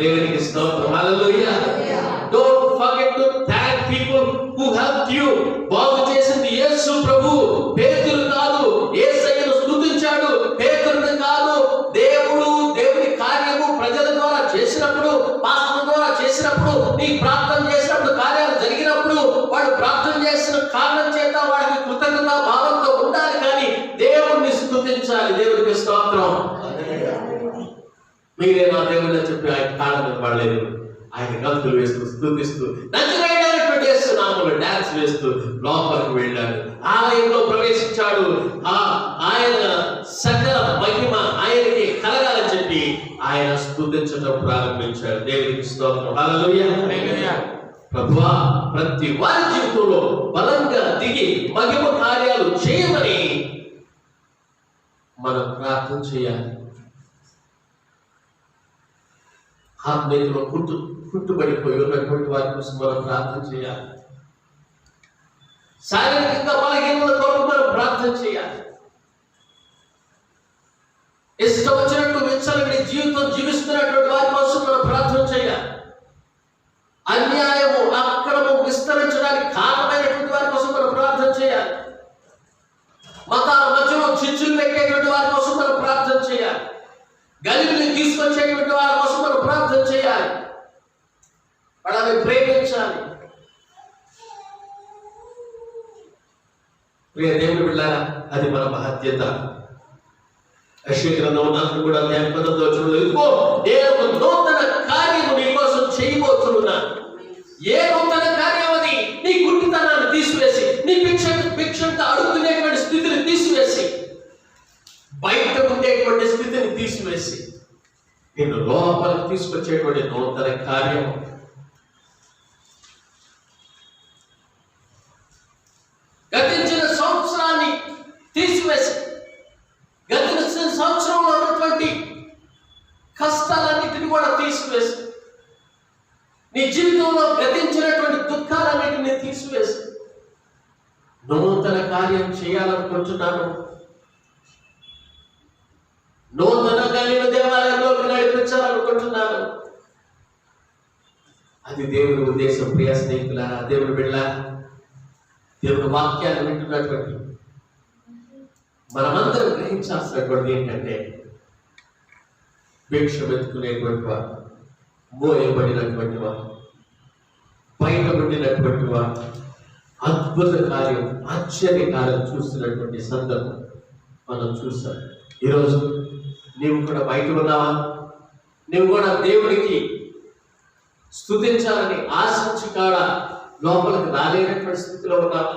దేవునికి స్తోత్రం. Hallelujah. Don't forget to thank people who helped you. బాగు చేసింది యేసు ప్రభు, పేతురు కాదు. యేసయ్యను స్తుతించాడు, పేతురుని కాదు. దేవుని కార్యము ప్రజల ద్వారా చేసినప్పుడు, పాస్టర్ల ద్వారా చేసినప్పుడు, నీ ప్రార్థన చేసినప్పుడు, కార్యాలు జరిగినప్పుడు వాడు ప్రార్థన చేసిన కారణం చేత వాడికి కృతజ్ఞతా భావంతో ఉండాలి, కానీ దేవుణ్ణి స్తుతించాలి. దేవునికి స్తోత్రం. మీరే నా దేవుడు అని చెప్పి ఆయన కాళ్ళ మీద పడలేదు, ఆయన గంతులు వేస్తూ స్తుతిస్తూ నజరేయుడైనటువంటి యేసు నామములో డాన్స్ వేస్తూ లోపలికి వెళ్ళాడు, ఆలయంలో ప్రవేశించాడు. ఆయన సకల మహిమ ఆయనకి కలగాలని చెప్పి ఆయన స్తుతించడం ప్రారంభించాడు. దేవునికి స్తోత్రం. హల్లెలూయా. ప్రభువా, ప్రతి వారి జీవితంలో బలంగా దిగి మహిమ కార్యాలు చేయమని మనం ప్రార్థన చేయాలి. ఆత్మీయతలో కుట్టుబడిపోయి ఉన్నటువంటి వారి కోసం మనం ప్రార్థన చేయాలి. శారీరకంగా బలహీనత కొరకు మనం ప్రార్థన చేయాలి. ఇష్టం వచ్చినట్టు విచ్చలవిడి జీవితం జీవిస్తున్నటువంటి వారి కోసం మనం ప్రార్థన చేయాలి. అన్యాయము అక్రమం విస్తరించడానికి కారణమైనటువంటి వారి కోసం మనం ప్రార్థన చేయాలి. మతాల మధ్యలో చిచ్చులు పెట్టేటువంటి వారి కోసం మనం ప్రార్థన చేయాలి. గలిబిలి తీసుకొచ్చేటువంటి వారి కోసం మనం ప్రార్థన చేయాలి. వాళ్ళని ప్రేమించాలి. ప్రియ దేవుని బిడ్డలారా, అది మన బాధ్యత. యెషయా గ్రంథం 4:18 ఇదిగో నేను ఒక నూతన కార్యము నీ కోసం చేయబోతున్నాను. ఏ నూతన కార్యం అది? నీ గుడ్డితనాన్ని తీసివేసి, నీ భిక్షంతో అడుగుతున్నటువంటి స్థితిని తీసివేసి, బయట ఉండేటువంటి స్థితిని తీసివేసి నేను లోపలికి తీసుకొచ్చేటువంటి నూతన కార్యం. గతించిన సంవత్సరాన్ని తీసివేసి, గతించిన సంవత్సరంలో ఉన్నటువంటి కష్టాలన్నిటిని కూడా తీసివేసి, నీ జీవితంలో గతించినటువంటి దుఃఖాలన్నిటిని తీసివేసి నూతన కార్యం చేయాలనుకుంటున్నాను. నూతనంగా నేను దేవాలయంలోకి నడిపించాలనుకుంటున్నాను. అది దేవుని ఉద్దేశం. ప్రియ స్నేహితులారా, దేవుని బిడ్డ, దేవుని వాక్యాన్ని వింటున్నటువంటి మనమందరం గ్రహించాల్సినటువంటి ఏంటంటే, భిక్ష వెతుకునేటువంటి వారు, మోయబడినటువంటి వారు, బయట ఉండినటువంటి వారు అద్భుత కార్యం, ఆశ్చర్య కార్యం చూస్తున్నటువంటి సందర్భం మనం చూసాం. ఈరోజు నీవు కూడా బయట ఉన్నావా? నీవు కూడా దేవుడికి స్తుతించాలని ఆశించి కాడ లోపలికి రాలేనటువంటి స్థితిలో ఉన్నావా?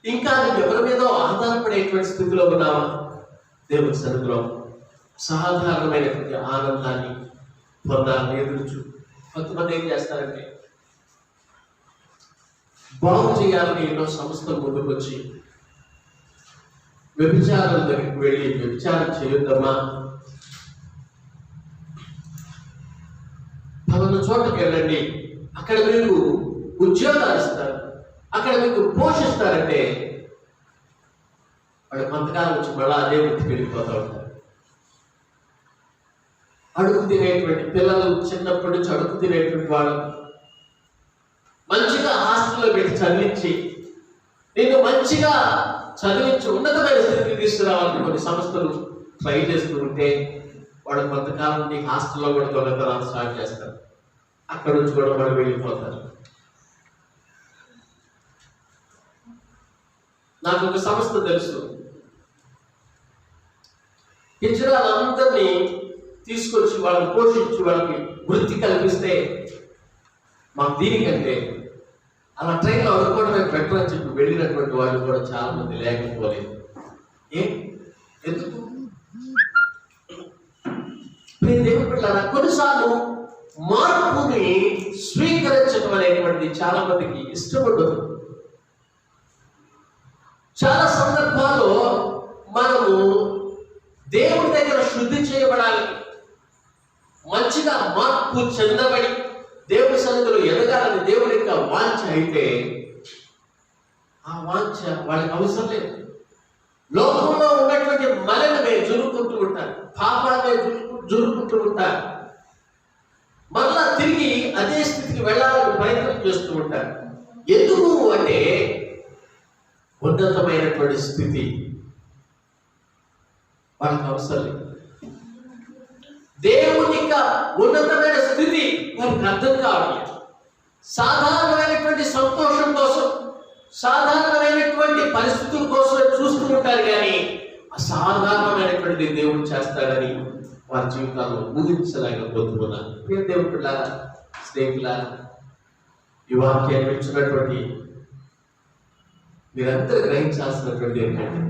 ఇంకా నీవు ఎవరి మీద ఆధారపడేటువంటి స్థితిలో ఉన్నావా? దేవుని సన్నిధిలో సాధారణమైనటువంటి ఆనందాన్ని పొందాలని ఎదురుచు. కొంతమంది ఏం చేస్తారంటే, బాగు చేయాలని ఎన్నో సంస్థలు ముందుకు వచ్చి వ్యభిచారుల దగ్గరికి వెళ్ళి వ్యభిచారం చేయొద్దమ్మా, పలానా చోటకి వెళ్ళండి, అక్కడ మీకు ఉద్యోగాలు ఇస్తారు, అక్కడ మీకు పోషిస్తారంటే వాళ్ళు కొంతకాలం వచ్చి మళ్ళీ అదే వృత్తికి వెళ్ళిపోతూ ఉంటారు. అడుగు తినేటువంటి పిల్లలు, చిన్నప్పటి నుంచి అడుగు తినేటువంటి వాళ్ళు మంచిగా హాస్టల్లో పెట్టి చదివించి, నేను మంచిగా చదివించి ఉన్నతమైన స్థితికి తీసుకురావాలని కొన్ని సంస్థలు ట్రై చేస్తూ ఉంటే వాడు కొంతకాలం నుండి హాస్టల్లో కూడా దొంగతనాలు స్టార్ట్ చేస్తారు. అక్కడ నుంచి కూడా వాడు వెళ్ళిపోతారు. నాకు ఒక సంస్థ తెలుసు, హిజ్రాలందరినీ తీసుకొచ్చి వాళ్ళని పోషించి వాళ్ళకి వృత్తి కల్పిస్తే మాకు దీనికంటే అలా ట్రైన్లో అనుకోవడమే బెటర్ అని చెప్పి వెళ్ళినటువంటి వాళ్ళు కూడా చాలా మంది లేకపోలేదు. ఎందుకు? దేవుని బిడ్డలారా, కొన్నిసార్లు మార్పుని స్వీకరించడం అనేటువంటిది చాలా మందికి ఇష్టపడదు. చాలా సందర్భాల్లో మనము దేవుడి దగ్గర శుద్ధి చేయబడాలి, మంచిగా మార్పు చెందబడి దేవుడి సన్నిధిలో ఎదగాలని దేవుడి యొక్క వాంఛ అయితే, ఆ వాంఛ వాళ్ళకి అవసరం లేదు. లోకంలో ఉన్నటువంటి మలని మేము జరుపుకుంటూ ఉంటారు, పాపాలనే జరుపుకుంటూ జరుపుకుంటూ ఉంటారు. మళ్ళా తిరిగి అదే స్థితికి వెళ్ళాలని ప్రయత్నం చేస్తూ ఉంటారు. ఎందుకు అంటే ఉన్నతమైనటువంటి స్థితి వాళ్ళకి అవసరం లేదు. దేవుని యొక్క ఉన్నతమైన స్థితి వాళ్ళకి అర్థం కావట్లేదు. సాధారణమైనటువంటి సంతోషం కోసం, సాధారణమైనటువంటి పరిస్థితుల కోసం చూస్తూ ఉంటారు, కానీ అసాధారణమైనటువంటి దేవుడు చేస్తాడని వారి జీవితాల్లో ఊహించలేకపోతున్నారు. దేవుడు పిల్లల స్నేహితుల ఈ వాక్యాన్ని ఇచ్చినటువంటి మీరందరూ గ్రహించాల్సినటువంటి ఏంటంటే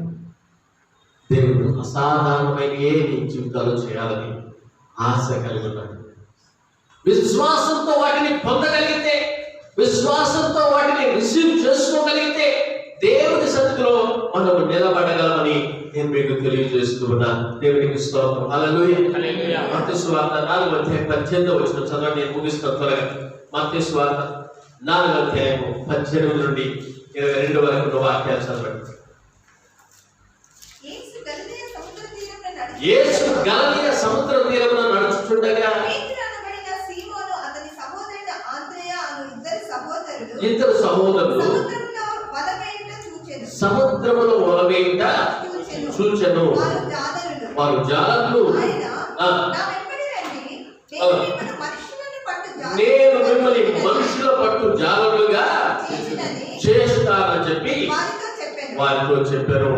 దేవుడు అసాధారణమైన నీ జీవితాల్లో చేయాలని ఆశ కలిగి ఉన్నాడు. విశ్వాసంతో వాటిని పొందగలిగితే, విశ్వాసంతో వాటిని రిసీవ్ చేసుకోగలిగితే దేవుని సన్నిధిలో మనం నిలబడగలమని నేను మీకు తెలియజేస్తూ ఉన్నాను. దేవునికి స్తోత్రం. హల్లెలూయా. మత్తయి సువార్త 4:18 చదవండి. నేను ముగిస్తాను త్వరగా. మత్తయి సువార్త 4:18 నుండి 22 వరకు ఉన్న వాక్యాలు చదవండి. యేసు గలిలయ సముద్ర తీరమున నడుచుచుండగా ఇద్దరు సహోదరులు సముద్రములో వలవేయుట చూచెను. వారు జాలరులు. నేను మిమ్మల్ని మనుషుల పట్టు జాలరులుగా చేస్తానని చెప్పి వారితో చెప్పారు.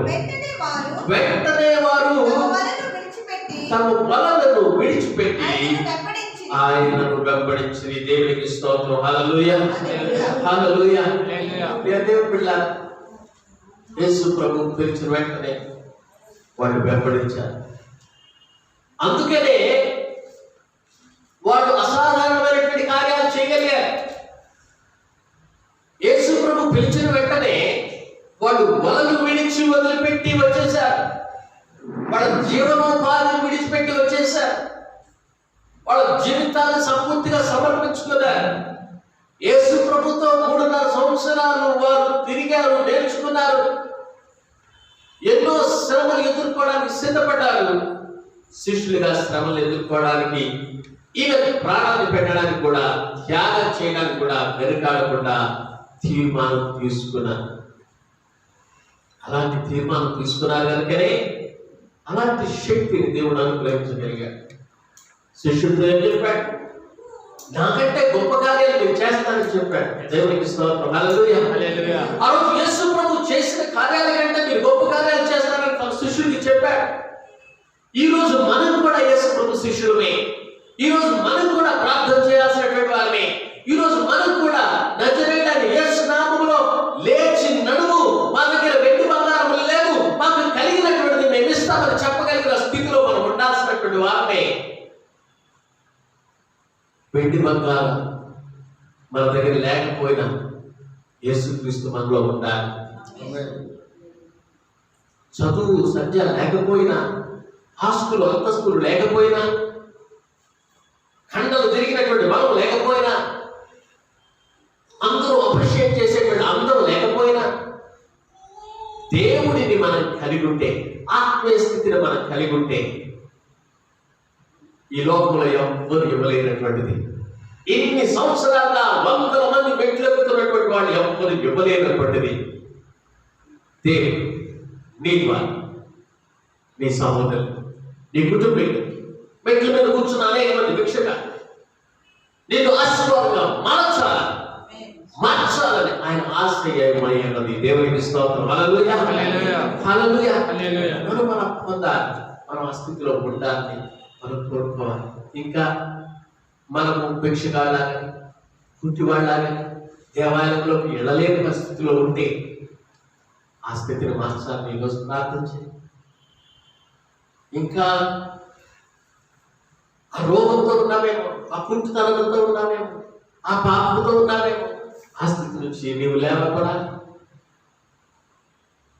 వెంటనే వారు తమ వలలను విడిచిపెట్టి ఆయనను వెంబడించి దేవునికి స్తోత్రం. హల్లెలూయా. హల్లెలూయా. దేవుని పిల్లలు, యేసు ప్రభు పిలిచిన వెంటనే వాళ్ళు వెంబడించారు. అందుకనే వాళ్ళు అసాధారణమైనటువంటి కార్యాలు చేయగలిగారు. యేసు ప్రభు పిలిచిన వెంటనే వాళ్ళు వలలు విడిచి వదిలిపెట్టి వచ్చేశారు. వాళ్ళ జీవనోపాధిని విడిచిపెట్టి వచ్చేశారు. వాళ్ళ జీవితాన్ని సంపూర్తిగా సమర్పించుకున్నారు. యేసు ప్రభుతో 3.5 సంవత్సరాలు వారు తిరిగారు, నేర్చుకున్నారు. ఎన్నో శ్రమలు ఎదుర్కోవడానికి సిద్ధపడ్డారు. శిష్యులుగా శ్రమలు ఎదుర్కోవడానికి, ఈవెన్ ప్రాణాన్ని పెట్టడానికి కూడా, త్యాగం చేయడానికి కూడా వెనుకాడకుండా తీర్మానం తీసుకున్నారు. అలాంటి తీర్మానం తీసుకున్నారు కనుకనే అలాంటి శక్తిని దేవుడు అనుగ్రహించగలిగాడు. శిష్యుడితో ఏం చెప్పాడు? నాకంటే గొప్ప కార్యాలు నేను చేస్తానని చెప్పాడు. దేవునికి స్తోత్రం. హల్లెలూయా. ఆ రోజు యేసు ప్రభు చేసిన కార్యాల కంటే మీరు గొప్ప కార్యాలు చేస్తానని తన శిష్యుడికి చెప్పాడు. ఈ రోజు మనం కూడా యేసు ప్రభు శిష్యులమే. ఈ రోజు మనం కూడా ప్రార్థన చేయాల్సినటువంటి వారమే. ఈ రోజు మనం కూడా నజరేయుడైన యేసు నామములో లేచి నడుము, మా దగ్గర వెండి బంగారం లేదు, మాకు కలిగినటువంటిది మేము ఇస్తామని చెప్పగలిగిన స్థితిలో మనం ఉండాల్సినటువంటి వారమే. వెండి బంగారం మన దగ్గర లేకపోయినా యేసుక్రీస్తు మనలో ఉండాలి. చదువు సంధ్య లేకపోయినా, ఆస్తులు అంతస్తులు లేకపోయినా, ఖండలు తిరిగినటువంటి బలం లేకపోయినా, అందరూ అప్రిషియేట్ చేసేటువంటి అందరూ లేకపోయినా, దేవుడిని మనం కలిగి ఉంటే, ఆత్మీయ స్థితిని మనం కలిగి ఉంటే ఈ లోకంలో ఎవ్వరు ఇవ్వలేనటువంటిది. ఇన్ని సంవత్సరాలుగా 100 మంది మెట్లెక్కుతున్నటువంటి వాళ్ళు ఎవ్వరు ఇవ్వలేనటువంటిది దేవుడు నీ ద్వారా, నీ సహోదరులు, నీ కుటుంబీకులు, మెట్ల మీద కూర్చున్న అనేక మంది భిక్షగా నేను ఆశీర్వాదంగా మార్చాలని ఆయన ఆశ్రయమైనది. దేవునికి స్తోత్రం. హల్లెలూయా. హల్లెలూయా. మనం పొందాలి. మనం ఆ స్థితిలో ఉండాలని మనం కోరుకోవాలి. ఇంకా మనము భిక్షగాళ్ళని, కుంటివాళ్ళని, దేవాలయంలోకి వెళ్ళలేని పరిస్థితిలో ఉంటే ఆ స్థితిని మార్చాలని ఈరోజు ప్రార్థించి, ఇంకా ఆ రోగంతో ఉన్నామేమో, ఆ కుంటితనంతో ఉన్నామేమో, ఆ పాపంతో ఉన్నామేమో, ఆ స్థితి నుంచి నీవు లేవపడాలి.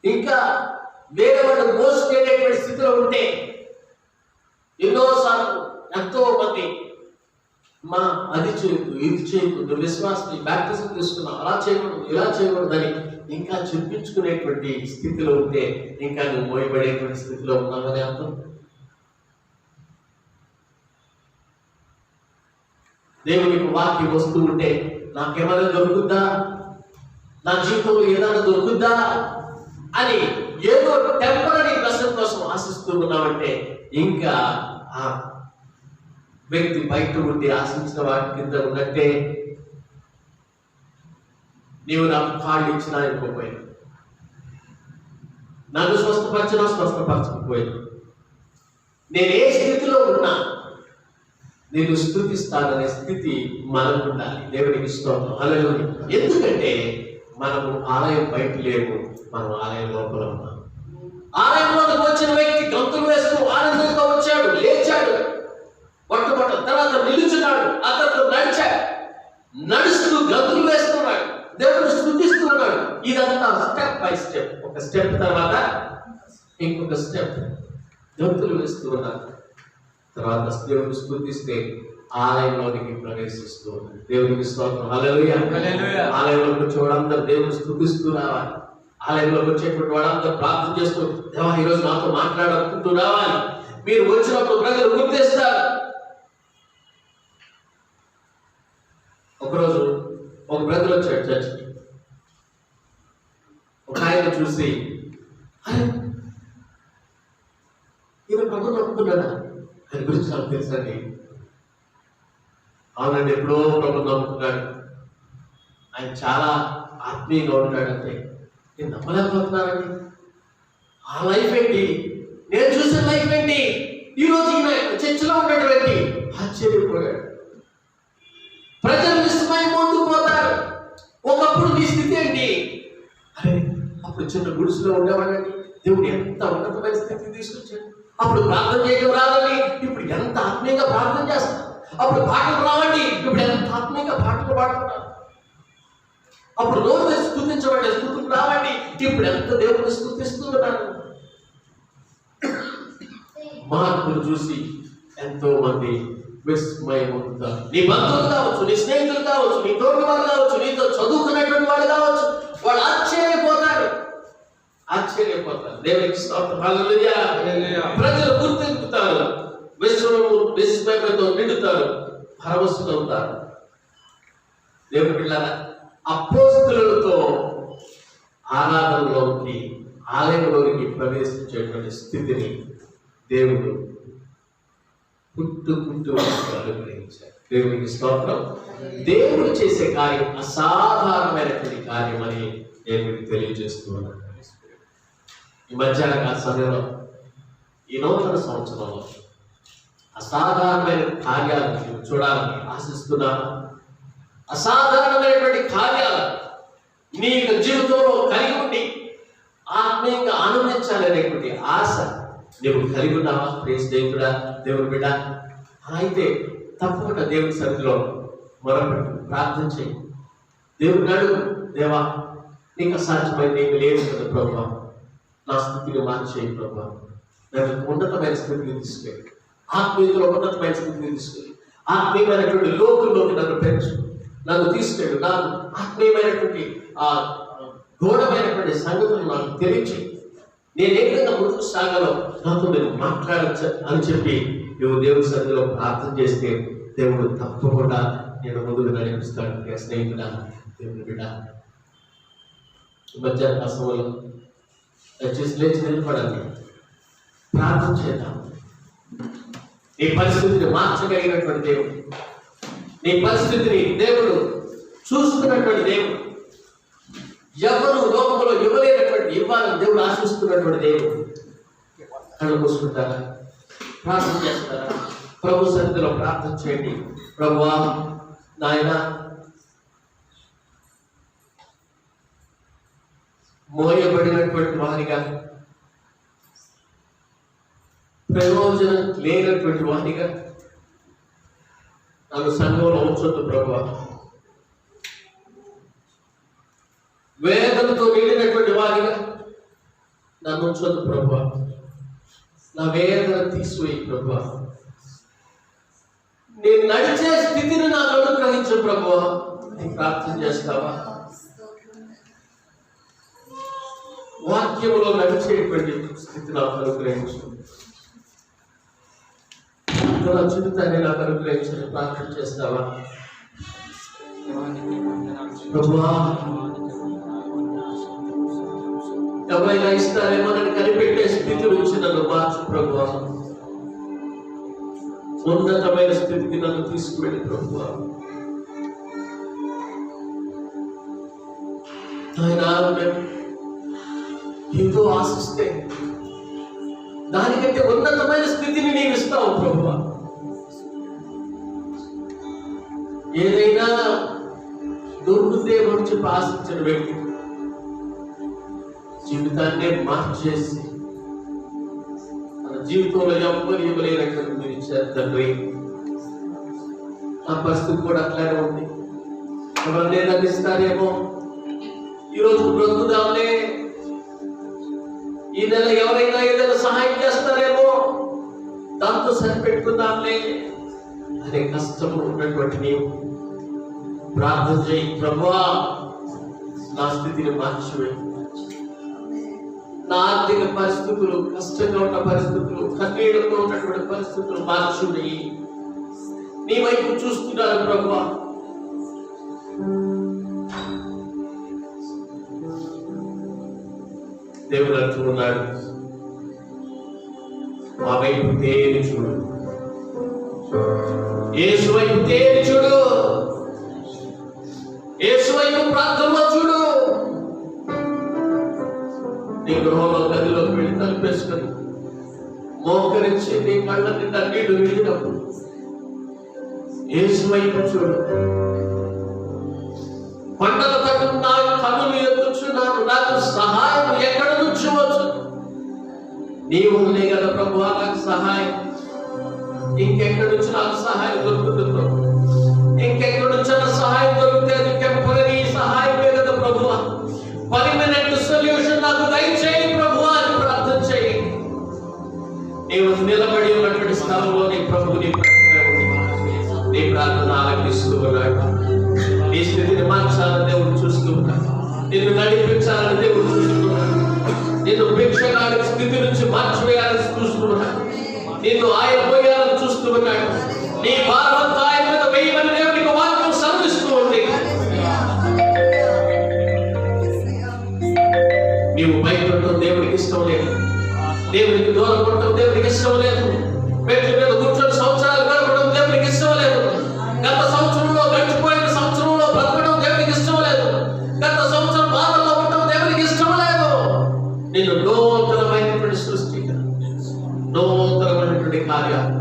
ఇంకా వేరే వాళ్ళు మోసుకెళ్ళేటువంటి స్థితిలో ఉంటే ఎన్నోసార్లు ఎంతో మంది మా అది చేయకు, ఇది చేయకు, నువ్వు విశ్వాసం బ్యాప్టిజం తీసుకున్నావు, అలా చేయకూడదు, ఇలా చేయకూడదని ఇంకా చెప్పించుకునేటువంటి స్థితిలో ఉంటే ఇంకా నువ్వు మోయబడేటువంటి స్థితిలో ఉన్నావని అర్థం. దేవునికి వాక్యం వస్తూ ఉంటే నాకేమైనా దొరుకుద్దా, నా జీవితంలో ఏదైనా దొరుకుద్దా అని ఏదో టెంపరీ బ్లెస్సింగ్ కోసం ఆశిస్తూ ఉన్నామంటే ఇంకా ఆ వ్యక్తి బయట ఉండి ఆశించిన వాటి కింద ఉన్నట్టే. నీవు నాకు కాళ్ళు ఇచ్చినా ఇవ్వకపోయినా, నన్ను స్వస్థపరచకపోయినా, నేను ఏ స్థితిలో ఉన్నా నేను స్తుతిస్తాననే స్థితి మనకు ఉండాలి. దేవునికి స్తోత్రం, హల్లెలూయా. ఎందుకంటే మనము ఆలయం బయట లేము, మనం ఆలయం లోపల ఉన్నాం. ఆలయంలోకి వచ్చిన వ్యక్తి గంతులు వేస్తూ ఆనందంగా వచ్చాడు, లేచాడు, మొట్టమొదట తర్వాత నిలుచున్నాడు, అతను నడిచాడు, నడుస్తూ గంతులు వేస్తున్నాడు, దేవుడు స్తుతిస్తున్నాడు. ఇదంతా స్టెప్ బై స్టెప్, ఒక స్టెప్ తర్వాత ఇంకొక స్టెప్ గంతులు వేస్తూ ఉన్నాడు. తర్వాత దేవుడు స్తుతిస్తే ఆలయంలోనికి ప్రవేశిస్తూ ఉన్నాడు. దేవునికి స్తోత్రం, హల్లెలూయా. ఆలయంలోకి వచ్చే వాళ్ళందరూ దేవుని స్తుతిస్తూ రావాలి. ఆలయంలోకి వచ్చేటువంటి వాళ్ళందరూ ప్రార్థన చేస్తూ, దేవా ఈరోజు నాతో మాట్లాడుకుంటూ రావాలి. మీరు వచ్చినప్పుడు ప్రజలు గుర్తిస్తారు. ఒకరోజు ఒక బ్రదర్ వచ్చాడు చర్చికి. ఒక ఆయన చూసి, అరే ఈయన ప్రభు నమ్ముకున్నాడా, ఆయన గురించి నాకు తెలుసండి. అవునండి, ఎప్పుడో ప్రభు నమ్ముకున్నాడు, ఆయన చాలా ఆత్మీయంగా ఉంటాడంటే. నేను నమ్మలేకపోతున్నానండి. ఆ లైఫ్ ఏంటి, నేను చూసిన లైఫ్ ఏంటి, ఈరోజు ఈయన చర్చిలో ఉన్నటువంటి ఆశ్చర్యపోయాడు. ప్రజలు విస్మయం పొందుకుపోతారు. ఒకప్పుడు నీ స్థితి ఏంటి, అరే అప్పుడు చిన్న గుడిసెలో ఉండేవాడండి, దేవుడు ఎంత ఉన్నతమైన స్థితికి తీసుకొచ్చాడు. అప్పుడు ప్రార్థన చేయడం రాదండి, ఇప్పుడు ఎంత ఆత్మీయంగా ప్రార్థన చేస్తాను. అప్పుడు పాటలు రావండి, ఇప్పుడు ఎంత ఆత్మీయంగా పాటలు పాడుతున్నారు. అప్పుడు రోజు మీరు స్తుతించబడే స్తుతులు రావండి, ఇప్పుడు ఎంత దేవుడిని స్తుతిస్తున్నాను. మార్పులు చూసి ఎంతో మంది విస్మయం పొందుతారు. నీ బంధువులు కావచ్చు, నీ స్నేహితులు కావచ్చు, నీ తోటి వాళ్ళు కావచ్చు, నీతో చదువుకున్నటువంటి వాళ్ళు కావచ్చు, వాళ్ళు ఆశ్చర్యపోతారు. దేవునికి స్తోత్రం, హల్లెలూయా. ప్రజలు గుర్తింపుతారు, విస్మయంతో నిండుతారు, పరవశులవుతారు. దేవుని బిడ్డలారా, అపోస్తలులతో ఆరాధనలోకి, ఆలయంలోకి ప్రవేశించేటువంటి స్థితిని దేవుడు పుట్టు అనుగ్రహించారు. దేవునికి స్తోత్రం. దేవుడు చేసే కార్యం అసాధారణమైనటువంటి కార్యం అని దేవుడికి తెలియజేస్తూ ఉన్నాడు. ఈ మధ్యాహ్న సమయంలో, ఈ నూతన సంవత్సరంలో అసాధారణమైన కార్యాలను చూడాలని ఆశిస్తున్నాను. అసాధారణమైనటువంటి కార్యాలు నీ యొక్క జీవితంలో కలిగి ఉండి ఆత్మీయంగా ఆనందించాలనేటువంటి ఆశ నువ్వు కలిగి ఉన్నావా ప్రియ స్నేహితుడా, దేవుని బిడ్డ? అయితే తప్పకుండా దేవుని సన్నిధిలో మొరపెట్టు, ప్రార్థన చేయి. దేవుని అడుగు, దేవా నీకు అసాధ్యమైంది ఏమి లేదు కదా ప్రభావ, నా స్థితిని మార్చేయి ప్రభావ, నన్ను ఉన్నతమైన స్థితిని తీసుకెళ్ళి, ఆత్మీయతలో ఉన్నతమైన స్థితిని తీసుకెళ్ళి, ఆత్మీయమైనటువంటి లోకంలోకి నన్ను పెంచు, నన్ను తీసుకెళ్ళు, నాకు ఆత్మీయమైనటువంటి ఆ గౌరవమైనటువంటి సంగతులు నాకు తెలియచి నేను ఏ విధంగా ముందుకు సాగాలో నాతో నేను మాట్లాడచ్చు అని చెప్పి నువ్వు దేవుడి సన్నిధిలో ప్రార్థన చేస్తే దేవుడు తప్పకుండా నేను ముందుకు నడిపిస్తాడు. స్నేహితుడా, దేవుని బిడ్డ, మధ్యాహ్న సమయంలో దయచేసి లేచి నిలబడండి, ప్రార్థన చేద్దాం. నీ పరిస్థితిని మార్చగలిగినటువంటి దేవుడు, నీ పరిస్థితిని దేవుడు చూస్తున్నటువంటి దేవుడు, ఎవరు లోకంలో ఇవ్వలేనటువంటి ఇవ్వాలని దేవుడు ఆశిస్తున్నటువంటి దేవుడు. కళ్ళు మూసుకుంటారా, ప్రార్థన చేస్తారా? ప్రభు సన్నిధిలో ప్రార్థన చేయండి. ప్రభువా నాయన, మోయబడినటువంటి వారిగా, ప్రయోజనం లేనటువంటి వారిగా నన్ను సంఘంలో ఉంచొద్దు ప్రభువా. వేదనతో నిండినటువంటి వారిగా నన్ను ఉంచొద్దు ప్రభువా. నా వేదన తీసివేయి ప్రభువా. నేను నడిచే స్థితిని నాకు అనుగ్రహించు ప్రభువా. నేను ప్రార్థన చేస్తావా? వాక్యములో నడిచేటువంటి స్థితి నాకు అనుగ్రహించు, జీవితాన్ని నాకు అనుగ్రహించని ప్రార్థన చేస్తావా? ప్రభువా, ఎవరైనా ఇస్తారేమోనని కనిపెట్టే స్థితి నుంచి నన్ను మార్చు ప్రభువా. ఉన్నతమైన స్థితికి నన్ను తీసుకువెళ్ళి ప్రభువా. ఆయన ఏదో ఆశిస్తే దానికంటే ఉన్నతమైన స్థితిని నీవు ఇస్తావు ప్రభువా. ఏదైనా దొరుకుతేమో చెప్పి ఆశించిన వ్యక్తి జీవితాన్నే మార్చేసి మన జీవితంలో ఎవ్వరు ఇవ్వలేనట్టు మీరు ఇచ్చారు తండ్రి. నా పరిస్థితి కూడా అట్లానే ఉంది. ఎవరినే అందిస్తారేమో, ఈరోజు బ్రతుకుదాంలే, ఈ నెల ఎవరైనా ఏదైనా సహాయం చేస్తారేమో, దాంతో సరిపెట్టుకుందాంలే అనే కష్టం ఉన్నటువంటి నీవు ప్రార్థన చేయి ప్రభువా. నా స్థితిని మార్చివేయి. నా ఆర్థిక పరిస్థితులు, కష్టంగా ఉన్న పరిస్థితులు, కన్నీళ్లతో ఉన్నటువంటి పరిస్థితులు మార్చువేయి. నీ వైపు చూస్తున్నాను ప్రభువా. దేవుడు అంటూ ఉన్నాడు, మా వైపు తేరి చూడు, యేసు వైపు తేరి చూడు, యేసు వైపు ప్రార్థనలో చూడు. నీ గృహంలో గదిలోకి వెళ్ళి తలుపేసుకొని మోకరించి నీ కళ్ళ నిండా నీళ్లు వెళ్ళినప్పుడు యేసు వైపు చూడు. పంటల తట్టు నా కన్నులు ఎత్తుచున్నాను, నాకు సహాయం ఎక్కడ నుంచి వచ్చు? నీవు ఉండే కదా ప్రభువా నాకు సహాయం. ఇంకెక్కడి నుంచి నాకు సహాయం దొరుకుతుంది ప్రభు? ఇంకెక్కడి నుంచి సహాయం దొరికితే అది టెంపరీ సహాయమే కదా ప్రభువా. పర్మనెంట్ సొల్యూషన్ నాకు దయచేయి ప్రభువా అని ప్రార్థన చేయి. నీవు నిలబడి ఉన్నటువంటి స్థలంలో నీ ప్రభువు నీ ప్రక్కనే ఉంది. నీ ప్రార్థన ఆలకిస్తూ ఉన్నాడు. నీ స్థితిని మార్చాలని దేవుడు చూస్తూ ఉన్నాడు. నిన్ను నడిపించాలని దేవుడు చూస్తున్నాడు. నిన్ను భిక్షగాడి స్థితి నుంచి మార్చివేయాలని చూస్తున్నాడు. నిన్ను ఆయన పోయాలని చూస్తూ ఉన్నాడు. నీ భారమంతా ఆయన మీద వేయమని దేవునికి వాక్యం సర్విస్తూ ఉంది. నీవు భయపడటం దేవుడికి ఇష్టం లేదు. దేవునికి దూరం పడటం దేవుడికి ఇష్టం లేదు. మెట్ల మీద కూర్చొని సంవత్సరాలు గడపడం దేవుడికి ఇష్టం లేదు. గత సంవత్సరంలో గడిచిపోయిన సంవత్సరంలో బ్రతకడం దేవుడికి ఇష్టం లేదు. గత సంవత్సరం బాధల్లో ఉండడం దేవుడికి ఇష్టం లేదు. నిన్ను నూతనమైనటువంటి సృష్టిగా, నూతనమైనటువంటి కార్యాలు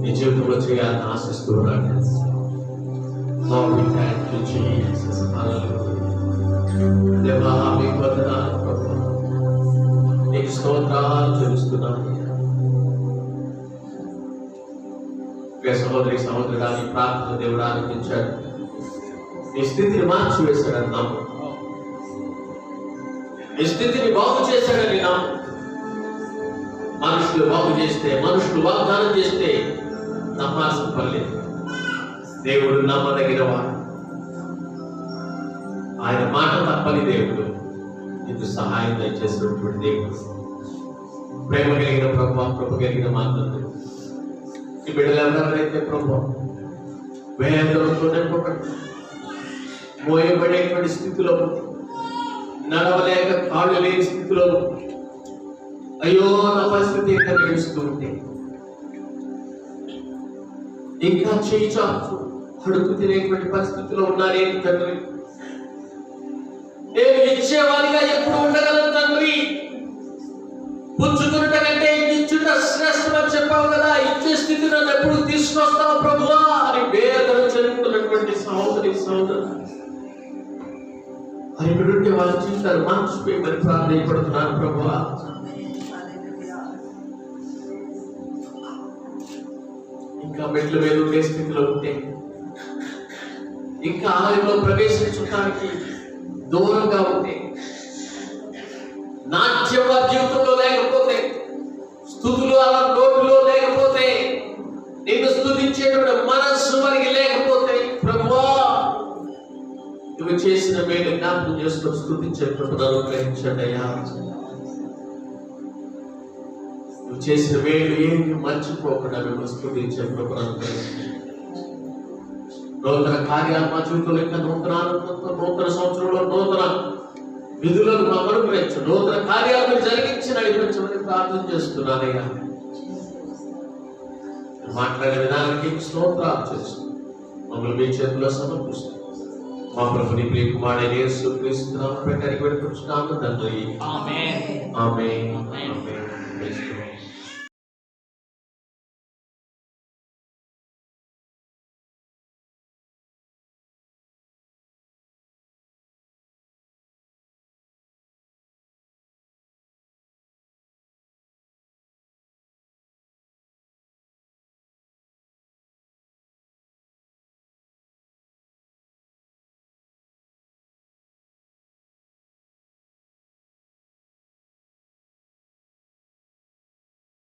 నీ జీవితంలో చేయాలని ఆశిస్తూ ఉన్నాడు. దేవా మీకు వందనాలు ప్రభువా. నీకు స్తోత్రాలు చెల్లిస్తున్నాను. సహోదరి సహోదరుడాన్ని ప్రార్థన దేవుడు ఆనందించాడు. నీ స్థితిని మార్చి వేశాడని నాము, నీ స్థితిని బాగు చేశాడని నాము. మనుషులు బాగు చేస్తే, మనుషులు వాగ్దానం చేస్తే నమ్మాల్సిన పర్లేదు. దేవుడు నమ్మదగిన వాడు. ఆయన మాట తప్పని దేవుడు. నీకు సహాయం దయచేసినటువంటి దేవుడు. ప్రేమ కలిగిన ప్రభు, కృప కలిగిన మాత్రం ఈ బిడ్డలు ఎవరైతే ప్రభు వేదనతో నింపబడి మోయబడేటువంటి స్థితిలో ఉంది, నడవలేక కాళ్ళు లేని స్థితిలో ఉంది, అయ్యో నా పరిస్థితి ఇంకా నడుస్తూ ఉంటే, ఇంకా చేయి చాచు అడుగు తినేటువంటి పరిస్థితిలో ఉన్నారేంటి తండ్రి? నేను ఇచ్చేవాడిగా ఎప్పుడు ఉండగలను తండ్రి? పుచ్చుకున్నట కంటే ఇచ్చుట శ్రేష్టమని చెప్పావు కదా, ఇచ్చే స్థితి నన్ను ఎప్పుడు తీసుకొస్తావు ప్రభువా అని వేదన చెందుతున్నటువంటి సహోదరి సహోదరు అని ఇక్కడుంటే వాళ్ళ జీవితాలు మార్చిపోయి ప్రార్థనపడుతున్నాను ప్రభువా. ఇంకా మెట్ల మీద ఉండే స్థితిలో ఉంటే, ఇంకా ఆలయంలో ప్రవేశించడానికి దూరంగా ఉంటే, నాట్యం జీవితంలో లేకపోతే, స్థుతులు అలా నోటిలో లేకపోతే, నిన్ను స్తుతించేటువంటి మనస్సు మనకి లేకపోతే ప్రభువా నువ్వు చేసిన మేలు జ్ఞాపకం చేసుకొని స్తుతించే ప్రభుత్వం అనుగ్రహించండి అయ్యా. నువ్వు చేసిన మేలు ఏమి మర్చిపోకుండా మేము స్తుతించే ప్రభుత్వం అనుగ్రహించండి. నూతన కార్యాలు మా జీవితంలో ఇంకా నూతన ఆనందంతో, నూతన సంవత్సరంలో నూతన విధులను మాకు అనుగ్రహించు, నూతన కార్యాలను జరిగించి నడిపించమని ప్రార్థన చేస్తున్నానయ్యా. మాట్లాడే విధానానికి స్తోత్రాలు చేస్తూ మమ్మల్ని మీ చేతిలో సమర్పిస్తూ మా ప్రభుని ప్రియ కుమారుడైన యేసు క్రీస్తు నామమున పెట్టడానికి పెట్టుకుంటున్నాము తండ్రి. ఆమేన్. ఆమేన్. ఆమేన్.